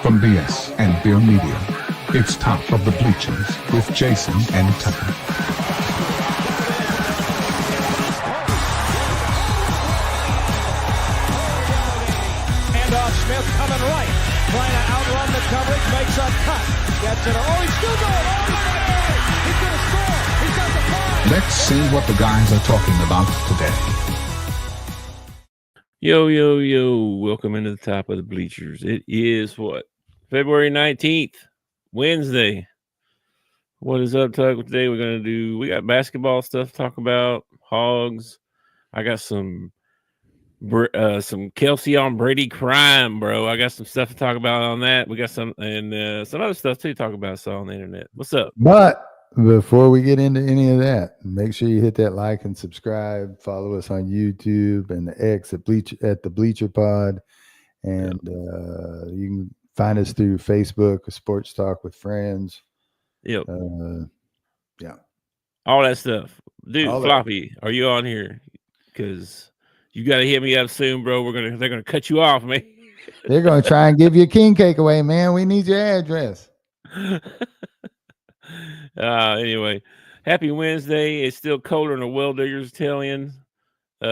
from BS and Beer Media. It's Top of the Bleachers with Jason and Tucker. Smith coming right, trying to outrun the coverage, makes a cut, gets it. Oh, he's still going. Oh, he's going to score. He's got the ball. Let's see what the guys are talking about today. Yo. Welcome into the Top of the Bleachers. It is what? February 19th, Wednesday. What is up, Tuck? Today we got basketball stuff to talk about, Hogs. I got some Kelce on Brady crime, bro. I got some stuff to talk about on that. We got some other stuff too to talk about. I saw on the internet. What's up? But before we get into any of that, make sure you hit that like and subscribe. Follow us on YouTube and the X at the Bleacher Pod, and you can find us through Facebook, Sports Talk with Friends. Yep. Yeah. All that stuff, dude. All Floppy, are you on here? Because you got to hit me up soon, bro. They're gonna cut you off, man. They're gonna try and give you a king cake away, man. We need your address. Anyway, happy Wednesday. It's still colder than a well digger's tailend. I'm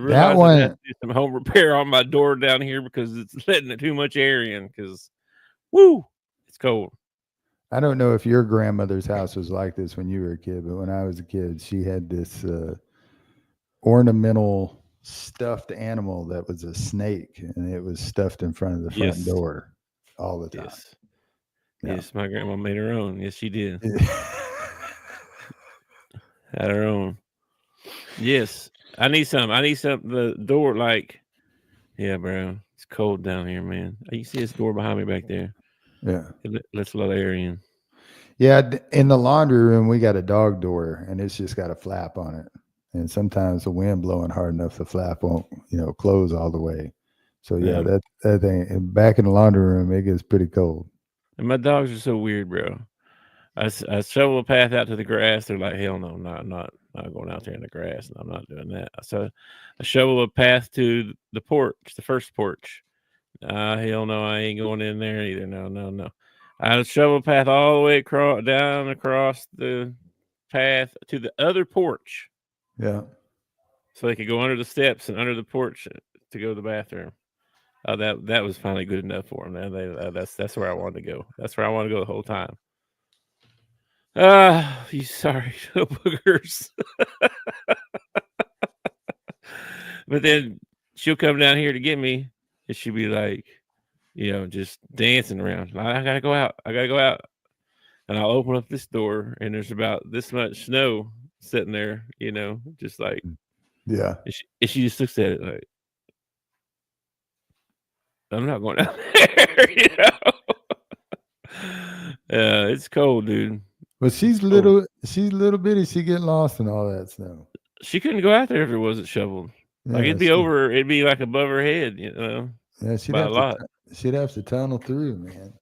That one. I have to do some home repair on my door down here because it's letting too much air in. Because, it's cold. I don't know if your grandmother's house was like this when you were a kid, but when I was a kid, she had this ornamental stuffed animal that was a snake, and it was stuffed in front of the front door all the time. Yes, my grandma made her own. Yes, she did. Had her own. Yes, I need some. The door, bro. It's cold down here, man. You see this door behind me back there? Yeah. It lets a lot of air in. Yeah, in the laundry room, we got a dog door, and it's just got a flap on it. And sometimes the wind blowing hard enough, the flap won't, close all the way. So that thing. And back in the laundry room, it gets pretty cold. And my dogs are so weird, bro. I shovel a path out to the grass. They're like, hell no, I'm not going out there in the grass, and I'm not doing that. So I shovel a path to the porch, the first porch. Hell no, I ain't going in there either. No. I shovel a path all the way across the path to the other porch. Yeah. So they could go under the steps and under the porch to go to the bathroom. That was finally good enough for them. That's where I wanted to go. That's where I want to go the whole time. You sorry boogers. But then she'll come down here to get me, and she'll be like, just dancing around. I gotta go out. And I'll open up this door, and there's about this much snow sitting there, just like, yeah. And she just looks at it like, I'm not going out there, it's cold, dude. But she's little bitty. She get lost in all that snow. She couldn't go out there if it wasn't shoveled. Yeah, it'd be like above her head, Yeah, she'd have to tunnel through, man.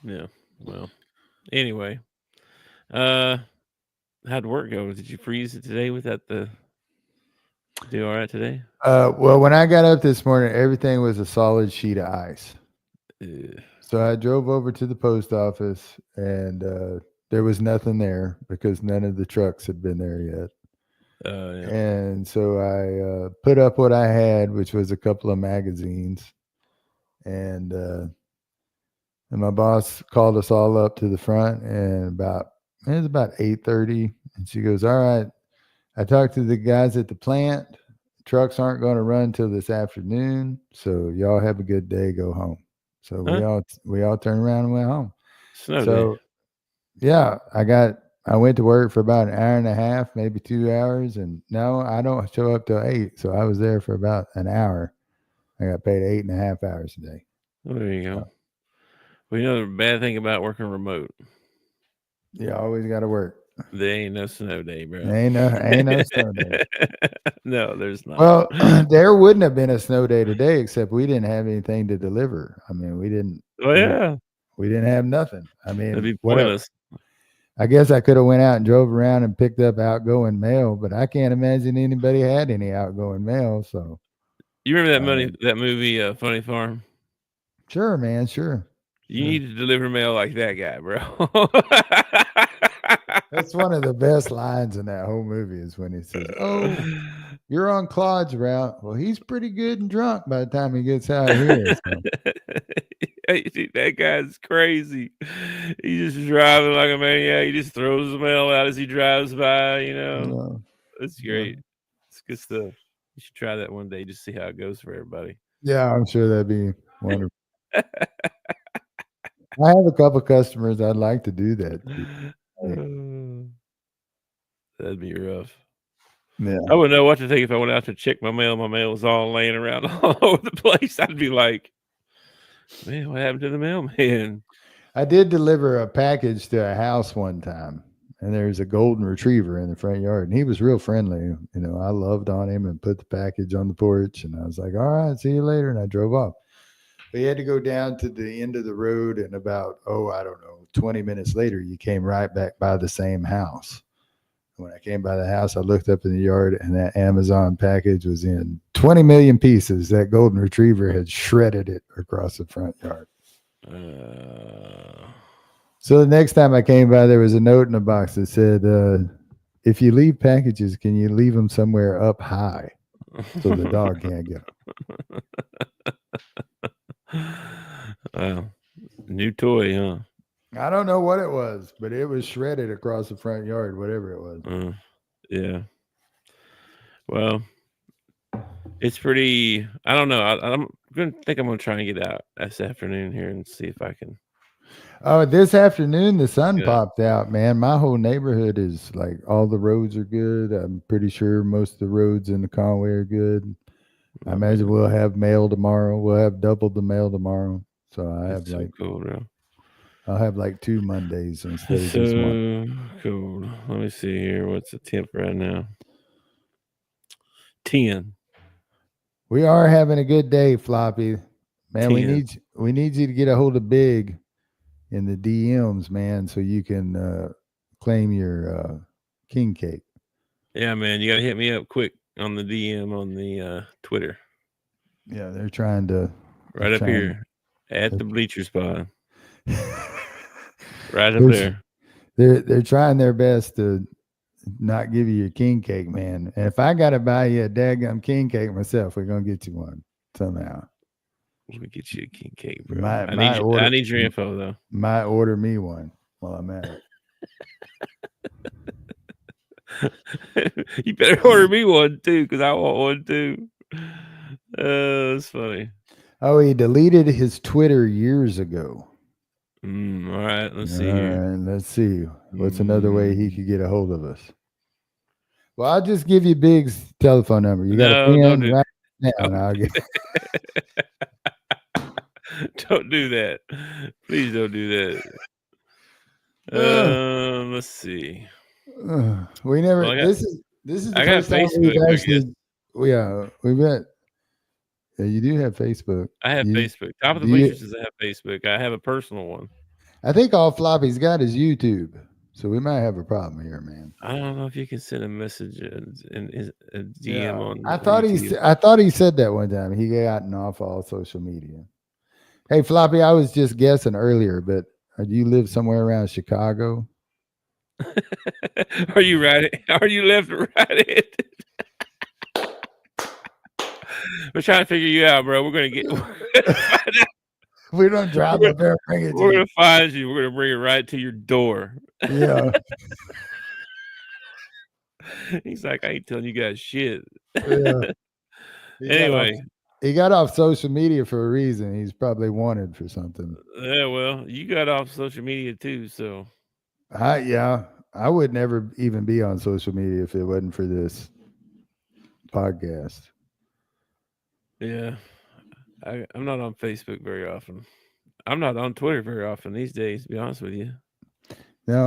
Yeah. Well, anyway, how'd work go? Did you freeze it today without do all right today? Well, when I got up this morning, everything was a solid sheet of ice. So I drove over to the post office, and there was nothing there because none of the trucks had been there yet. And so I put up what I had, which was a couple of magazines, and my boss called us all up to the front, and it was about 8:30, and she goes, "All right, I talked to the guys at the plant. Trucks aren't going to run till this afternoon, so y'all have a good day. Go home." So we all turned around and went home. Yeah, I went to work for about an hour and a half, maybe 2 hours, and no, I don't show up till 8. So I was there for about an hour. I got paid 8.5 hours a day. Oh, there you go. Well, the bad thing about working remote. You always got to work. There ain't no snow day, bro. Ain't no snow day. No, there's not. Well, there wouldn't have been a snow day today, except we didn't have anything to deliver. I mean, we didn't. Oh yeah. We didn't have nothing. I mean, that'd be pointless. I guess I could have went out and drove around and picked up outgoing mail, but I can't imagine anybody had any outgoing mail. So You remember that movie, Funny Farm? Sure, man. Sure. You need to deliver mail like that guy, bro. That's one of the best lines in that whole movie is when he says, "Oh, you're on Claude's route." Well, he's pretty good and drunk by the time he gets out here. So. Dude, that guy's crazy. He's just driving like a maniac. He just throws the mail out as he drives by. It's great. Yeah. It's good stuff. You should try that one day. Just see how it goes for everybody. Yeah, I'm sure that'd be wonderful. I have a couple customers I'd like to do that. That'd be rough. Yeah. I wouldn't know what to think if I went out to check my mail. My mail was all laying around all over the place. I'd be like, man, what happened to the mailman? I did deliver a package to a house one time, and there's a golden retriever in the front yard, and he was real friendly. I loved on him and put the package on the porch, and I was like, all right, see you later, and I drove off. We had to go down to the end of the road, and about, 20 minutes later, you came right back by the same house. When I came by the house, I looked up in the yard, and that Amazon package was in 20 million pieces. That golden retriever had shredded it across the front yard. So the next time I came by, there was a note in the box that said, if you leave packages, can you leave them somewhere up high so the dog can't get them? Wow. New toy, huh? I don't know what it was, but it was shredded across the front yard, whatever it was. Yeah. Well, it's pretty. I don't know. I'm going to try and get out this afternoon here and see if I can. Oh, this afternoon the sun popped out, man. My whole neighborhood is like all the roads are good. I'm pretty sure most of the roads in the Conway are good. I imagine we'll have mail tomorrow. We'll have double the mail tomorrow. So I have cool, bro. I'll have like 2 Mondays instead of just one. Cool. Let me see here. What's the temp right now? 10. We are having a good day, Floppy. Man, 10. we need you to get a hold of Big in the DMs, man, so you can claim your king cake. Yeah, man, you got to hit me up quick on the DM on the Twitter. Yeah, they're trying to. Right up here at the Bleachers Pod. Right up there. They're trying their best to not give you your king cake, man. And if I got to buy you a daggum king cake myself, we're going to get you one somehow. We're going to get you a king cake, bro. I need your info, though. Might order me one while I'm at it. You better order me one, too, because I want one, too. That's funny. Oh, he deleted his Twitter years ago. All right, let's see here. All right, let's see. What's another way he could get a hold of us? Well, I'll just give you Big's telephone number. You got a pen right now, and I'll get. Don't do that. Please don't do that. Let's see. We never. Well, this is the first time we've actually. We bet. Yeah, you do have Facebook. I have Facebook. Top of the Bleachers says I have Facebook. I have a personal one. I think all Floppy's got is YouTube, so we might have a problem here, man. I don't know if you can send a message in a DM on. I thought he said that one time. He gotten off all social media. Hey, Floppy, I was just guessing earlier, but you live somewhere around Chicago? Are you right? Are you left or right? We're trying to figure you out, bro. We're gonna find out. We don't drive up there and bring it. We're gonna find you. We're gonna bring it right to your door. Yeah. He's like, I ain't telling you guys shit. Yeah. Anyway, he got off social media for a reason. He's probably wanted for something. Yeah, well, you got off social media too, so. I would never even be on social media if it wasn't for this podcast. Yeah, I'm not on Facebook very often. I'm not on Twitter very often these days, to be honest with you. No,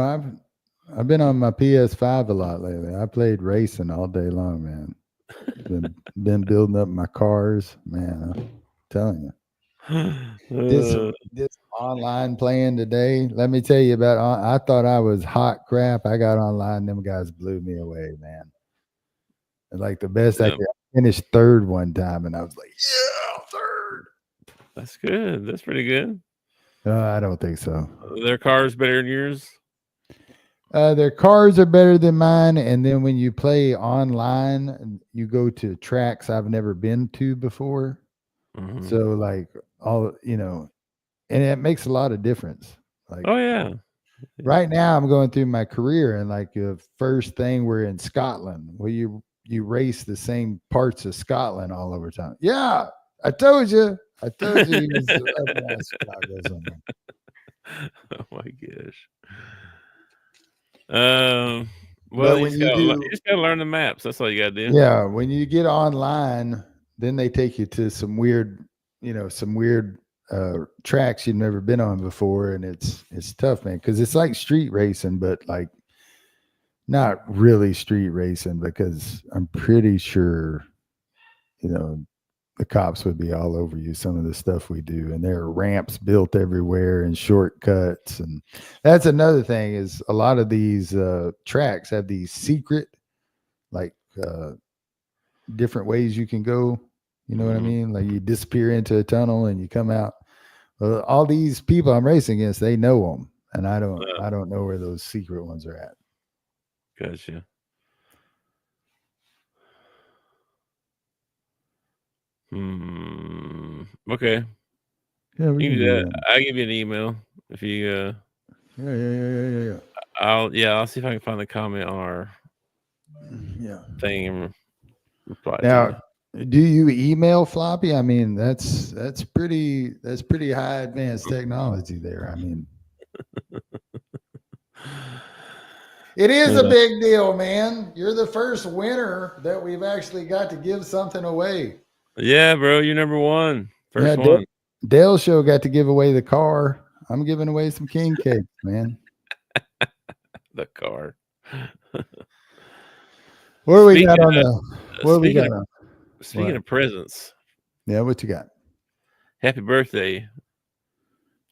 I've been on my PS5 a lot lately. I played racing all day long, man. Been building up my cars, man. I'm telling you. This online playing today, let me tell you about. I thought I was hot crap. I got online. Them guys blew me away, man. Like the best I finished third one time, and I was like, yeah, third. That's good. That's pretty good. I don't think so. Their car's better than yours. Their cars are better than mine, and then when you play online, you go to tracks I've never been to before. Mhm. So like all and it makes a lot of difference. Like, Oh yeah. right now I'm going through my career, and like the first thing, we're in Scotland. Well, you race the same parts of Scotland all over town. Yeah, I told you. He was up in Chicago somewhere. Oh my gosh. Well, But you when just you gotta, do, you just gotta learn the maps. That's all you gotta do. yeah, when you get online, then they take you to some weird, tracks you've never been on before, and it's tough, man, because it's like street racing, but like not really street racing, because I'm pretty sure, the cops would be all over you, some of the stuff we do, and there are ramps built everywhere and shortcuts, and that's another thing, is a lot of these tracks have these secret, like different ways you can go, you know what I mean, like you disappear into a tunnel and you come out. Well, all these people I'm racing against, they know them, and I don't know where those secret ones are at. Gotcha. Okay. Yeah, we You can do do that. that. I'll give you an email if you. Yeah. I'll see if I can find the comment on our thing and reply to Now, do you email floppy? I mean, that's pretty high advanced technology there. I mean, it is a big deal, man. You're the first winner that we've actually got to give something away. Yeah, bro, you're number one. First one. Dale Show got to give away the car. I'm giving away some king cakes, man. The car. What we got on the? What we got on? Speaking of presents. Yeah, what you got? Happy birthday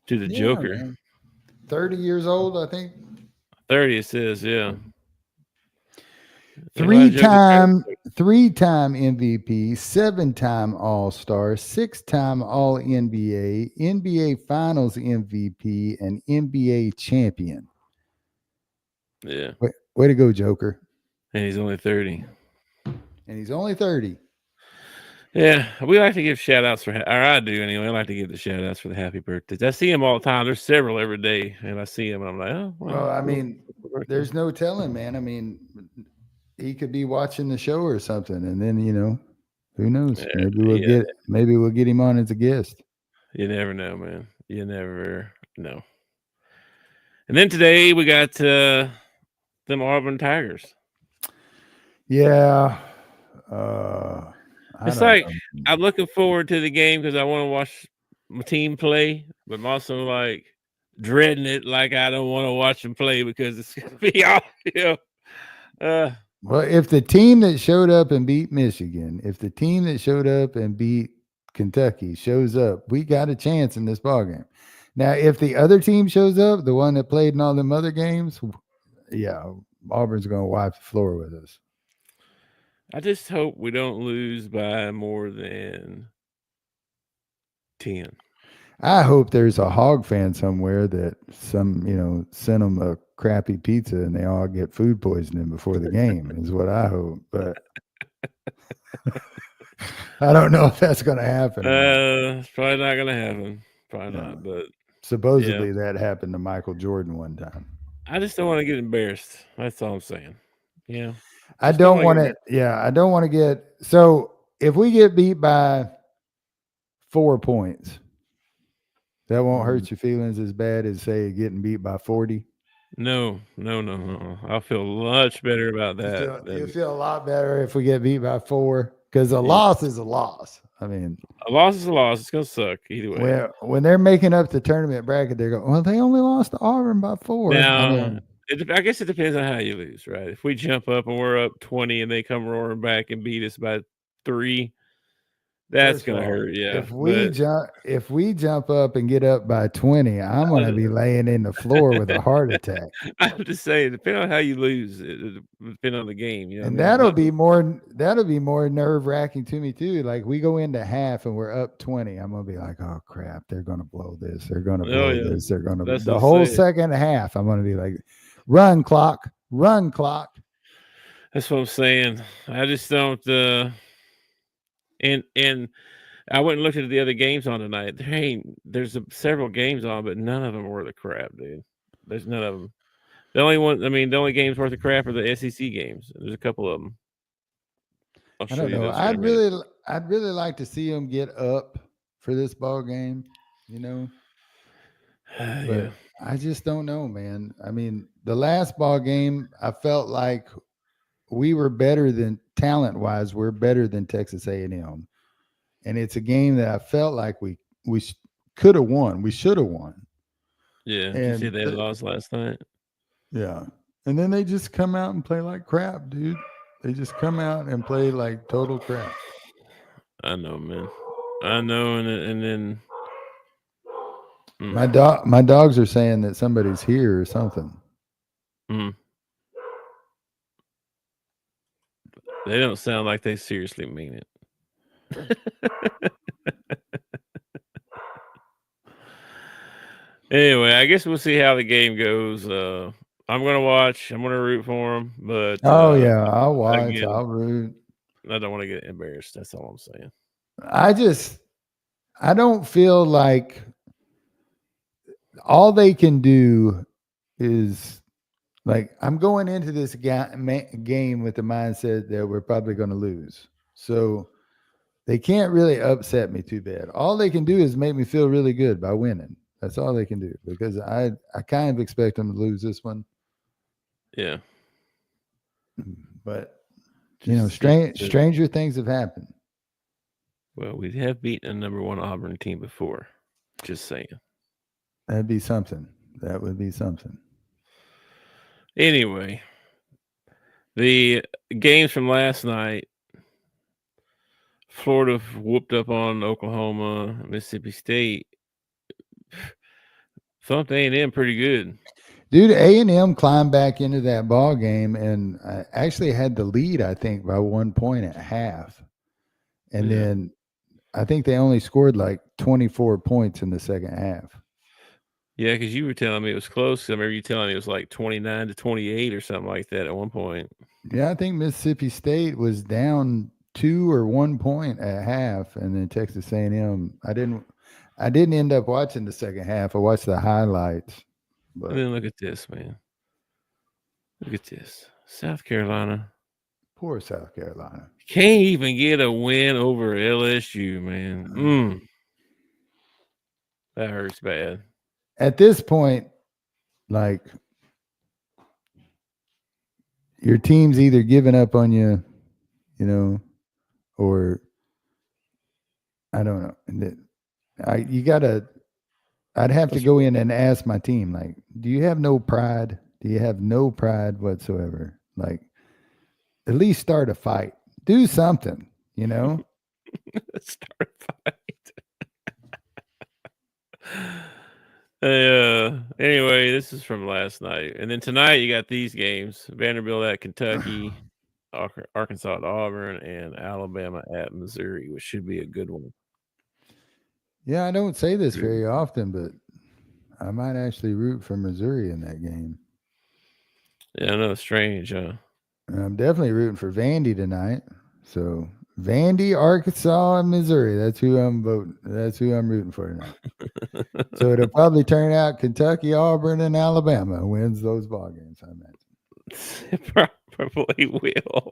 to the Joker. Man. 30 years old, I think. 30, it says, yeah. Three-time MVP, 7-time All-Star, 6-time All-NBA, NBA Finals MVP, and NBA champion. Yeah. Way to go, Joker. And he's only 30. Yeah, we like to give shout outs or I do anyway. I like to give the shout outs for the happy birthdays. I see them all the time. There's several every day, and I see them and I'm like, oh, well, I mean, there's no telling, man. I mean, he could be watching the show or something, and then who knows? Yeah, maybe we'll get him on as a guest. You never know, man. You never know. And then today we got them Auburn Tigers. Yeah. It's like I'm looking forward to the game because I want to watch my team play, but I'm also like dreading it. Like I don't want to watch them play because it's gonna be all well, if the team that showed up and beat Michigan, if the team that showed up and beat Kentucky shows up, we got a chance in this ballgame. Now, if the other team shows up, the one that played in all them other games, yeah, Auburn's going to wipe the floor with us. I just hope we don't lose by more than 10. I hope there's a Hog fan somewhere that sent them a crappy pizza and they all get food poisoning before the game is what I hope. But I don't know if that's going to happen. It's probably not going to happen. Probably not. But supposedly that happened to Michael Jordan one time. I just don't want to get embarrassed. That's all I'm saying. Yeah. I don't want to. Yeah, I don't want to get. So if we get beat by 4 points, that won't hurt your feelings as bad as say getting beat by 40. No. I feel much better about that. You feel a lot better if we get beat by 4 because a loss is a loss. I mean, a loss is a loss. It's gonna suck either way. When they're making up the tournament bracket, they go, "Well, they only lost to Auburn by 4." Now, I guess it depends on how you lose, right? If we jump up and we're up 20 and they come roaring back and beat us by 3, That's First of gonna all, hurt. Yeah, if we jump up and get up by 20, I'm gonna be laying in the floor with a heart attack. I'm just saying, depending on how you lose, depending on the game, you know. And what I mean? that'll be more nerve wracking to me too. Like we go into half and we're up 20. I'm gonna be like, oh crap, they're gonna blow this. They're gonna blow this. They're gonna That's the what I'm whole saying. second half. I'm gonna be like, run clock, run clock. That's what I'm saying. I just don't. And I went and looked at the other games on tonight. There's several games on, but none of them were the crap, dude. There's none of them. The only games worth of crap are the SEC games. There's a couple of them. I'll I show don't you know. those. I'd really I'd really like to see them get up for this ball game, you know. But yeah. I just don't know, man. I mean, the last ball game, I felt like we were better than talent-wise. We're better than Texas A&M, and it's a game that I felt like we could have won. We should have won. Yeah. Did you see they lost last night? Yeah, and then they just come out and play like crap, dude. They just come out and play like total crap. I know, man. I know, and then my dogs are saying that somebody's here or something. They don't sound like they seriously mean it. Anyway, I guess we'll see how the game goes. I'm gonna watch. I'm gonna root for them, but I'll watch. Again, I'll root. I don't want to get embarrassed. That's all I'm saying. I don't feel like all they can do is like I'm going into this game with the mindset that we're probably going to lose. So they can't really upset me too bad. All they can do is make me feel really good by winning. That's all they can do because I kind of expect them to lose this one. Yeah. But, you know, stranger things have happened. Well, we have beaten a number one Auburn team before. Just saying. That'd be something. That would be something. Anyway, the games from last night, Florida whooped up on Oklahoma, Mississippi State. Thumped A&M pretty good. Dude, A&M climbed back into that ball game and actually had the lead, I think, by 1 point at half. And then I think they only scored like 24 points in the second half. Yeah, because you were telling me it was close. I remember you telling me it was like 29-28 or something like that at one point. Yeah, I think Mississippi State was down 2 or 1 point at half, and then Texas A&M. I didn't end up watching the second half. I watched the highlights. But and then look at this, man. Look at this. South Carolina. Poor South Carolina. Can't even get a win over LSU, man. That hurts bad. At this point, like, your team's either giving up on you, you know, or I don't know. I'd have to go in and ask my team, like, do you have no pride? Do you have no pride whatsoever? Like, at least start a fight. Do something, you know? Start a fight. Anyway, this is from last night. And then tonight you got these games. Vanderbilt at Kentucky, Arkansas at Auburn, and Alabama at Missouri, which should be a good one. Yeah, I don't say this very often, but I might actually root for Missouri in that game. Yeah, I know, strange, huh? And I'm definitely rooting for Vandy tonight. So Vandy, Arkansas, and Missouri. That's who I'm voting. That's who I'm rooting for tonight. So it'll probably turn out Kentucky, Auburn, and Alabama wins those ball games, I imagine. Probably will.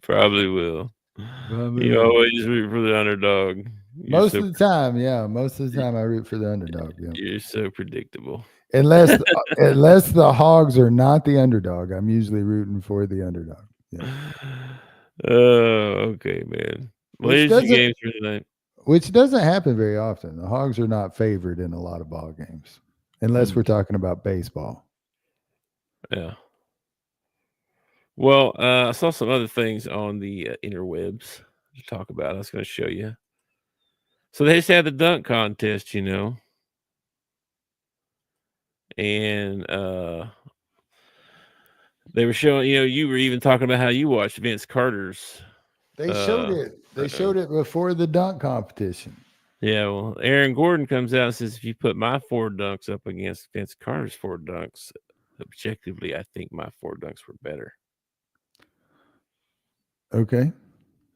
Probably will. You always root for the underdog. Most of the time, yeah. Most of the time I root for the underdog. Yeah. You're so predictable. Unless the Hogs are not the underdog, I'm usually rooting for the underdog. Yeah. Okay, man. Where's the games for tonight? Which doesn't happen very often. The Hogs are not favored in a lot of ball games, unless we're talking about baseball. Yeah. Well, I saw some other things on the interwebs to talk about. I was going to show you. So they just had the dunk contest, and they were showing. You were even talking about how you watched Vince Carter's. They showed it. They showed it before the dunk competition. Yeah, well, Aaron Gordon comes out and says, if you put my 4 dunks up against Vince Carter's 4 dunks, objectively, I think my 4 dunks were better. Okay.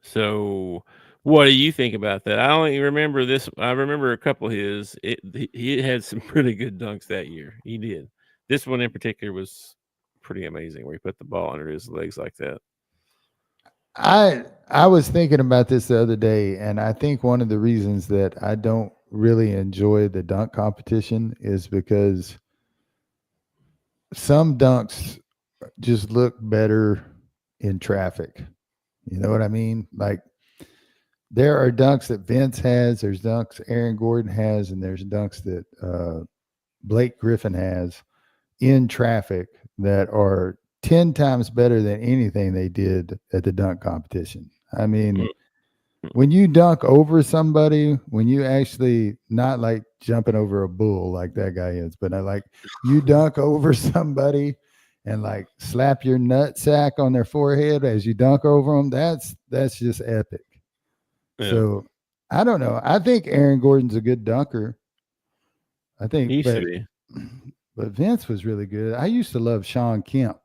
So, what do you think about that? I only remember this. I remember a couple of his. He had some pretty good dunks that year. He did. This one in particular was pretty amazing, where he put the ball under his legs like that. I was thinking about this the other day, and I think one of the reasons that I don't really enjoy the dunk competition is because some dunks just look better in traffic. You know what I mean? Like, there are dunks that Vince has, there's dunks Aaron Gordon has, and there's dunks that Blake Griffin has in traffic that are 10 times better than anything they did at the dunk competition. I mean, when you dunk over somebody, when you actually, not like jumping over a bull like that guy is, but I like you dunk over somebody and like slap your nut sack on their forehead as you dunk over them, that's just epic. Yeah. So I don't know. I think Aaron Gordon's a good dunker. I think, He used to be. but Vince was really good. I used to love Sean Kemp.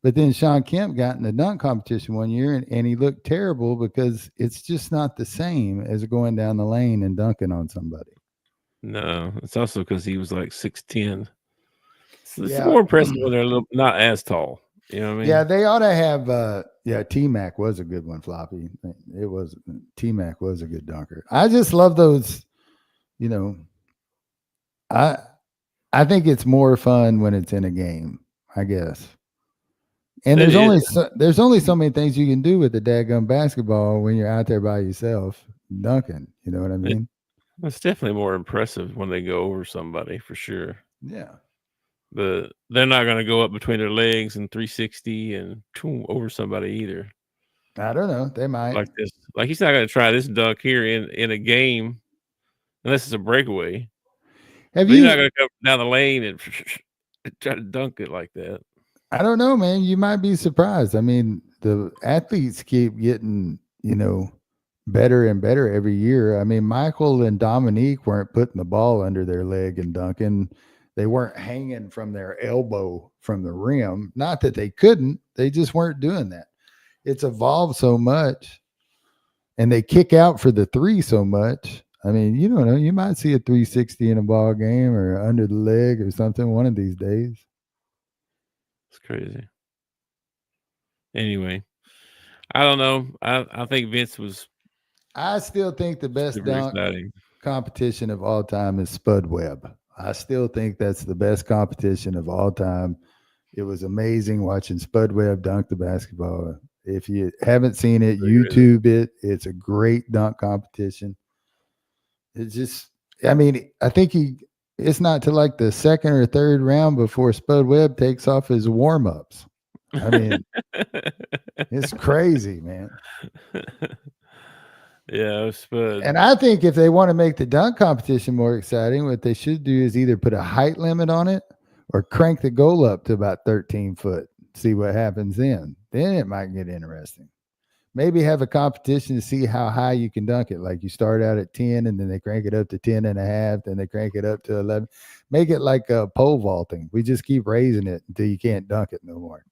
But then Sean Kemp got in the dunk competition one year, and he looked terrible because it's just not the same as going down the lane and dunking on somebody. No, it's also because he was like 6'10". So it's Yeah. more impressive when they're not as tall. You know what I mean? Yeah, they ought to have. T-Mac was a good one, Floppy. It was T-Mac was a good dunker. I just love those. I think it's more fun when it's in a game, I guess. And there's only so many things you can do with the daggum basketball when you're out there by yourself dunking. You know what I mean? It's definitely more impressive when they go over somebody for sure. Yeah. But they're not going to go up between their legs and 360 and over somebody either. I don't know. They might. Like this. Like he's not going to try this dunk here in a game unless it's a breakaway. He's not going to come down the lane and try to dunk it like that. I don't know, man. You might be surprised. I mean, the athletes keep getting, better and better every year. I mean, Michael and Dominique weren't putting the ball under their leg and dunking. They weren't hanging from their elbow from the rim. Not that they couldn't. They just weren't doing that. It's evolved so much. And they kick out for the 3 so much. I mean, you don't know. You might see a 360 in a ball game or under the leg or something one of these days. It's crazy. Anyway, I don't know. I think Vince was. I still think the best dunk competition of all time is Spud Webb. I still think that's the best competition of all time. It was amazing watching Spud Webb dunk the basketball. If you haven't seen it, YouTube it. It's a great dunk competition. It's just, I mean, I think it's not till like the second or third round before Spud Webb takes off his warm-ups. I mean, it's crazy, man. Yeah, Spud. And I think if they want to make the dunk competition more exciting, what they should do is either put a height limit on it or crank the goal up to about 13 foot. See what happens then. Then it might get interesting. Maybe have a competition to see how high you can dunk it. Like you start out at 10 and then they crank it up to 10 and a half. Then they crank it up to 11. Make it like a pole vaulting. We just keep raising it until you can't dunk it no more.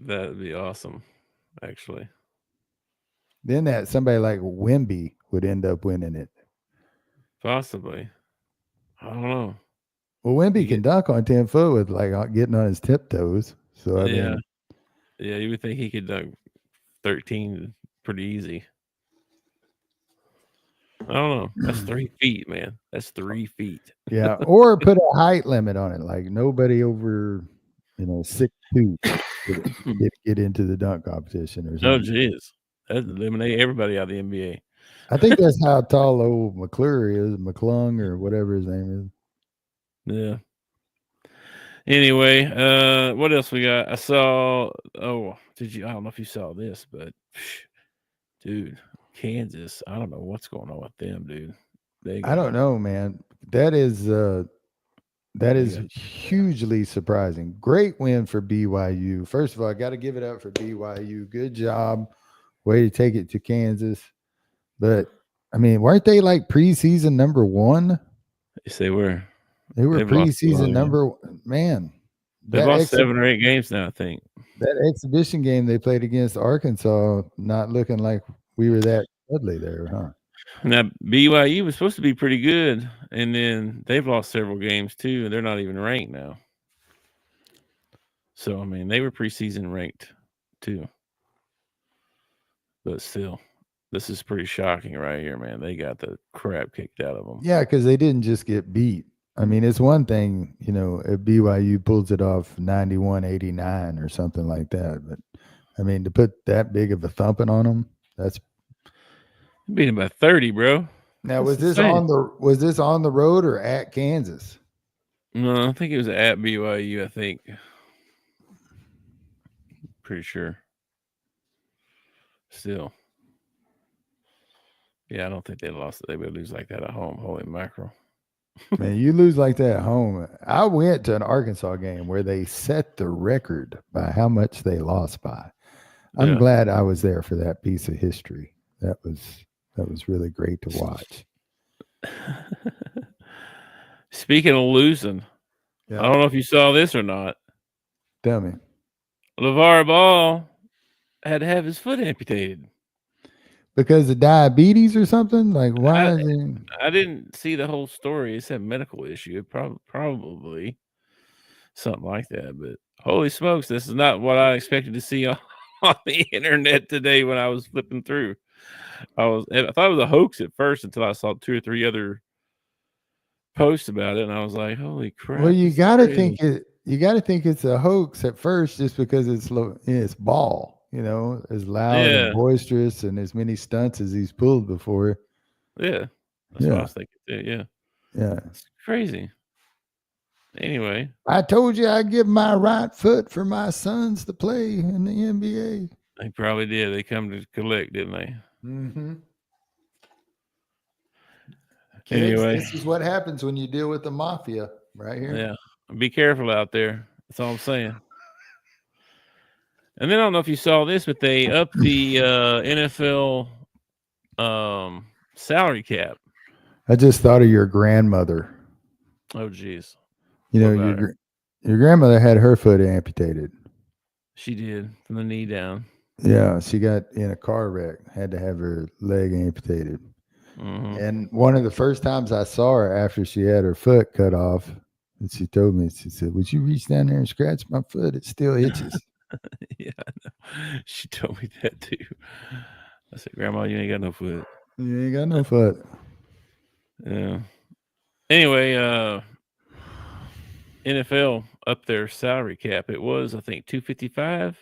That'd be awesome, actually. Then that somebody like Wemby would end up winning it. Possibly. I don't know. Well, Wemby can dunk on 10 foot with like getting on his tiptoes. So I mean, yeah, you would think he could dunk 13 pretty easy. I don't know. That's 3 feet, man. That's 3 feet. Yeah, or put a height limit on it, like nobody over 6'2" get into the dunk competition or something. Oh, jeez. That'd eliminate everybody out of the NBA. I think that's how tall old McClure is, McClung or whatever his name is. Yeah. Anyway, what else we got? I saw I don't know if you saw this, but dude, Kansas, I don't know what's going on with them, dude. I don't know, man. That is hugely surprising. Great win for BYU. First of all, I got to give it up for BYU. Good job. Way to take it to Kansas. But, I mean, weren't they like preseason number 1? Yes, they were. They were They've lost a lot preseason of number man. They've lost 7 or 8 games now, I think. That exhibition game they played against Arkansas, not looking like we were that deadly there, huh? Now BYU was supposed to be pretty good, and then they've lost several games too, and they're not even ranked now. So I mean, they were preseason ranked too, but still, this is pretty shocking right here, man. They got the crap kicked out of them. Yeah, because they didn't just get beat. I mean, it's one thing, if BYU pulls it off 91-89 or something like that. But, I mean, to put that big of a thumping on them, that's beat them by 30, bro. Now, was this on the road or at Kansas? No, I think it was at BYU, I think. Pretty sure. Still. Yeah, I don't think they lost. They would lose like that at home. Holy mackerel. Man, you lose like that at home. I went to an Arkansas game where they set the record by how much they lost by. I'm glad I was there for that piece of history. That was really great to watch. Speaking of losing, I don't know if you saw this or not. Tell me. LeVar Ball had to have his foot amputated. Because of diabetes or something? Like, why? I didn't see the whole story. It's a medical issue. Probably something like that. But holy smokes, this is not what I expected to see on the internet today when I was flipping through. I thought it was a hoax at first until I saw 2 or 3 other posts about it, and I was like, "Holy crap!" Well, you got to think it's a hoax at first, just because it's Ball. As loud and boisterous and as many stunts as he's pulled before. Yeah. That's what I was thinking too. Yeah. Yeah. It's crazy. Anyway. I told you I'd give my right foot for my sons to play in the NBA. They probably did. They come to collect, didn't they? Mm-hmm. Anyway. This is what happens when you deal with the mafia right here. Yeah. Be careful out there. That's all I'm saying. And then I don't know if you saw this, but they upped the NFL salary cap. I just thought of your grandmother. Oh, geez. Your grandmother had her foot amputated. She did, from the knee down. Yeah, she got in a car wreck, had to have her leg amputated. Mm-hmm. And one of the first times I saw her after she had her foot cut off, and she told me, she said, "Would you reach down there and scratch my foot? It still itches." Yeah, I know. She told me that too. I said, "Grandma, you ain't got no foot. You ain't got no foot." Yeah. Anyway, NFL up their salary cap. It was, I think, $255.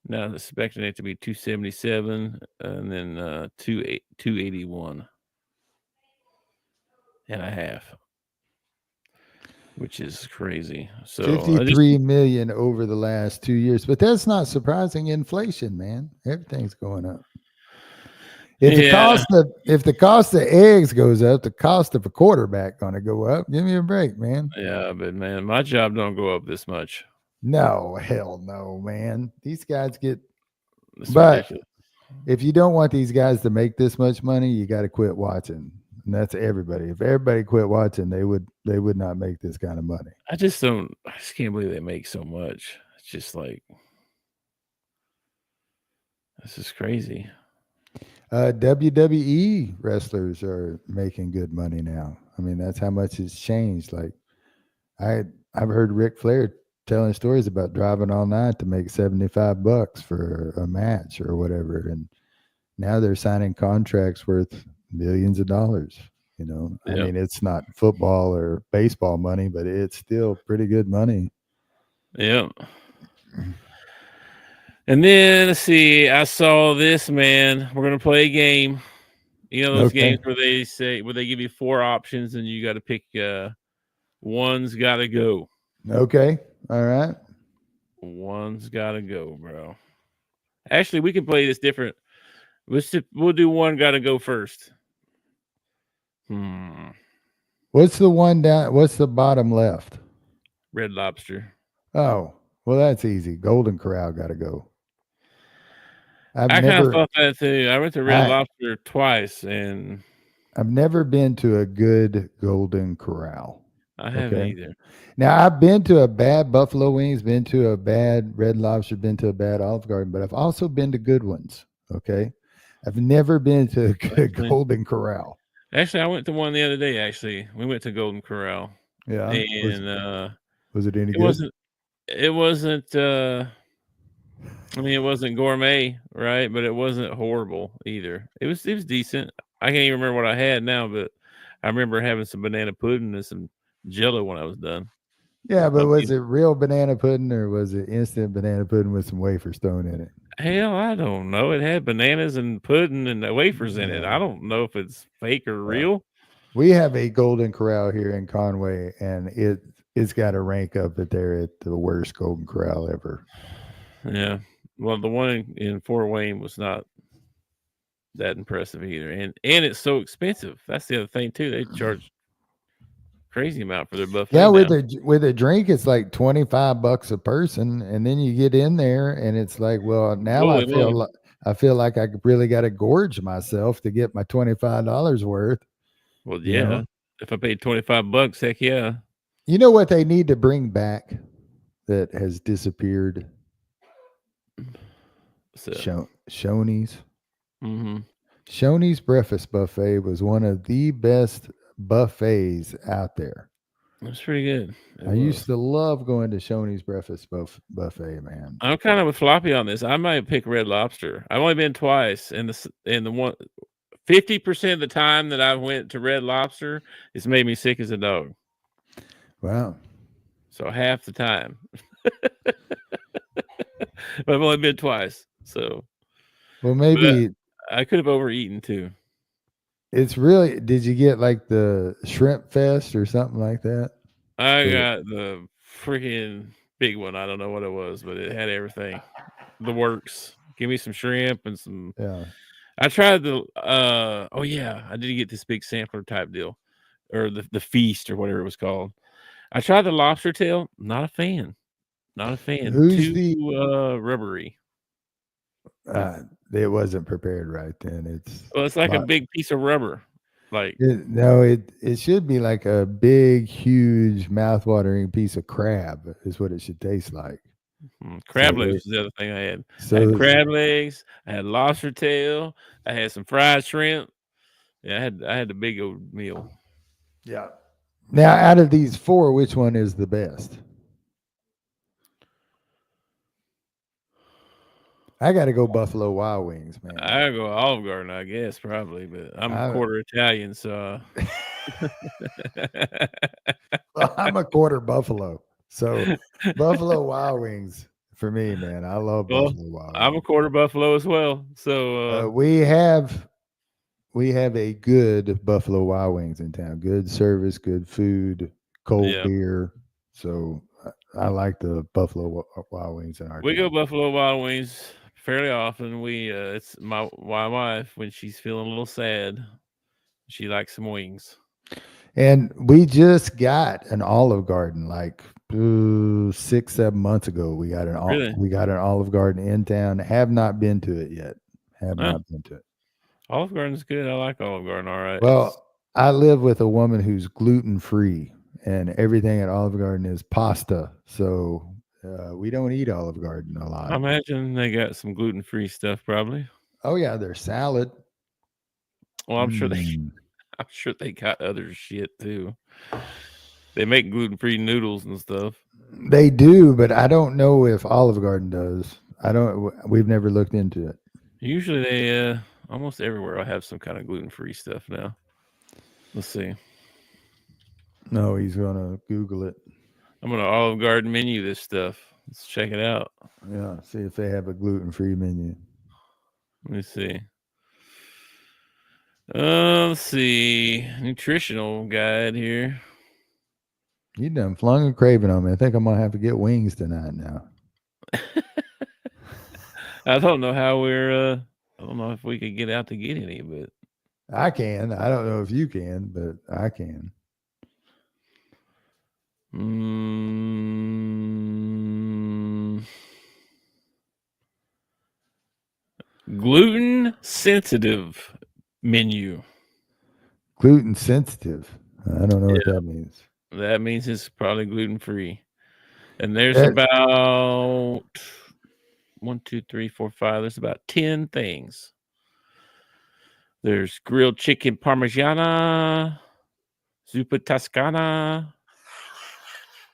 Now they're expecting it to be $277, and then $281.5, which is crazy. So $53 million over the last 2 years, but that's not surprising. Inflation, man, everything's going up. If the cost of eggs goes up, the cost of a quarterback going to go up. Give me a break, man. Yeah, but man, my job don't go up this much. No, hell no, man. These guys get. It's but ridiculous. If you don't want these guys to make this much money, you got to quit watching. And that's everybody. If everybody quit watching, they would not make this kind of money. I just can't believe they make so much. It's just like, this is crazy. WWE wrestlers are making good money now. I mean, that's how much it's changed. Like, I've heard Ric Flair telling stories about driving all night to make $75 for a match or whatever, and now they're signing contracts worth millions of dollars. I mean, it's not football or baseball money, but it's still pretty good money. Yeah. And then let's see, I saw this, man. We're gonna play a game. Those games where they give you 4 options and you got to pick one's got to go. Okay. All right. One's got to go, bro. Actually, we can play this different. We'll do one. Got to go first. What's the one down? What's the bottom left? Red Lobster. Oh, well, that's easy. Golden Corral got to go. I kind of thought that too. I went to Red Lobster twice, and I've never been to a good Golden Corral. I haven't either. Now, I've been to a bad Buffalo Wings, been to a bad Red Lobster, been to a bad Olive Garden, but I've also been to good ones. Okay. I've never been to a good Golden Corral. Actually, I went to one the other day. Actually, we went to Golden Corral. Yeah. And was it any good? It wasn't. I mean, it wasn't gourmet, right? But it wasn't horrible either. It was decent. I can't even remember what I had now, but I remember having some banana pudding and some Jello when I was done. Yeah, but was it real banana pudding or was it instant banana pudding with some wafers thrown in it? Hell, I don't know. It had bananas and pudding and the wafers in it. I don't know if it's fake or real. We have a Golden Corral here in Conway, and it's got to rank up there at the worst Golden Corral ever. Yeah. Well, the one in Fort Wayne was not that impressive either. And it's so expensive. That's the other thing too. They charge crazy amount for their buffet. Yeah, with a drink, it's like $25 a person, and then you get in there, and it's like, well, now I feel like I really got to gorge myself to get my $25 worth. Well, yeah. You know? If I paid $25, heck yeah. You know what they need to bring back that has disappeared? Shoney's. Mm-hmm. Shoney's breakfast buffet was one of the best buffets out there. That's pretty good. I used to love going to Shoney's breakfast buffet, man. I'm kind of with Floppy on this. I might pick Red Lobster. I've only been twice, and the one 50% of the time that I went to Red Lobster, it's made me sick as a dog. Wow. So half the time. But I've only been twice. So well, maybe I could have overeaten too. It's really, did you get like the shrimp fest or something like that? I got the freaking big one. I don't know what it was, but it had everything. The works. Give me some shrimp and some. Yeah. I tried I did get this big sampler type deal, or the feast or whatever it was called. I tried the lobster tail. Not a fan. Who's too rubbery. It wasn't prepared right then. It's like a big piece of rubber. Like it should be like a big, huge, mouth-watering piece of crab is what it should taste like. Crab legs was the other thing I had. I had crab legs. I had lobster tail. I had some fried shrimp. Yeah, I had the big old meal. Yeah. Now, out of these four, which one is the best? I got to go Buffalo Wild Wings, man. I go Olive Garden, I guess, probably, but I'm a quarter Italian, so. Well, I'm a quarter Buffalo, so Buffalo Wild Wings for me, man. I love Buffalo Wild Wings. I'm a quarter Buffalo as well, so. We have a good Buffalo Wild Wings in town. Good service, good food, cold beer. So I like the Buffalo Wild Wings in our town. We go Buffalo Wild Wings fairly often. It's my wife when she's feeling a little sad. She likes some wings. And we just got an Olive Garden like 6-7 months ago. We got an Olive Garden in town. Have not been to it yet. Not been to it. Olive Garden's good. I like Olive Garden. All right. Well, I live with a woman who's gluten-free, and everything at Olive Garden is pasta. So we don't eat Olive Garden a lot. I imagine they got some gluten-free stuff, probably. Oh yeah, their salad. Well, I'm sure they got other shit too. They make gluten-free noodles and stuff. They do, but I don't know if Olive Garden does. We've never looked into it. Usually they almost everywhere I have some kind of gluten-free stuff now. Let's see. No, he's gonna Google it. I'm gonna Olive Garden menu this stuff. Let's check it out. Yeah, see if they have a gluten-free menu. Let me see. Let's see. Nutritional guide here. You done flung a craving on me. I think I'm gonna have to get wings tonight now. I don't know how we're. I don't know if we could get out to get any, but I can. I don't know if you can, but I can. Gluten sensitive menu. Gluten sensitive. I don't know what that means. That means it's probably gluten free. And there's That- about 1, 2, 3, 4, 5. There's about 10 things. There's grilled chicken parmigiana, zuppa toscana,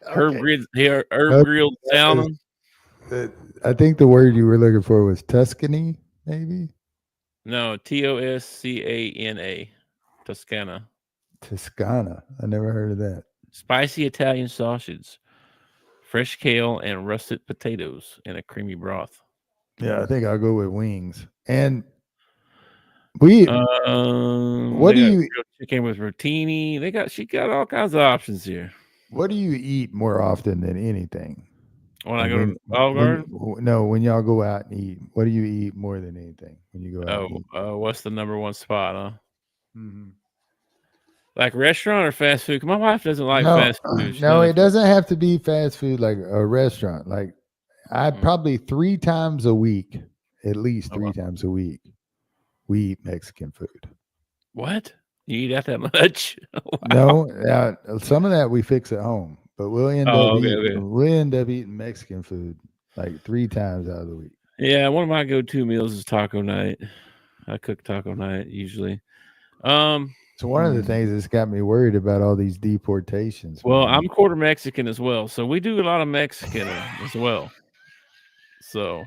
herb grilled salmon. I think the word you were looking for was Tuscany, maybe? No, Toscana. Toscana. Toscana. I never heard of that. Spicy Italian sausage, fresh kale, and russet potatoes in a creamy broth. Yeah, I think I'll go with wings. And we what do you chicken with rotini? She got all kinds of options here. what do you eat more often than anything? When I go to Olive Garden? No, when y'all go out and eat, what do you eat more than anything when you go out and eat? What's the number one spot, huh? Mm-hmm. Like restaurant or fast food? My wife doesn't like fast food. No, it doesn't have to be fast food like a restaurant. Like I probably 3 times a week, at least 3 times a week, we eat Mexican food. What? You eat out that much? Wow. No, some of that we fix at home, but we'll end up eating Mexican food like 3 times out of the week. Yeah, one of my go-to meals is taco night. I cook taco night usually. So one of the things that's got me worried about all these deportations. Well, I'm quarter Mexican as well, so we do a lot of Mexican as well. So,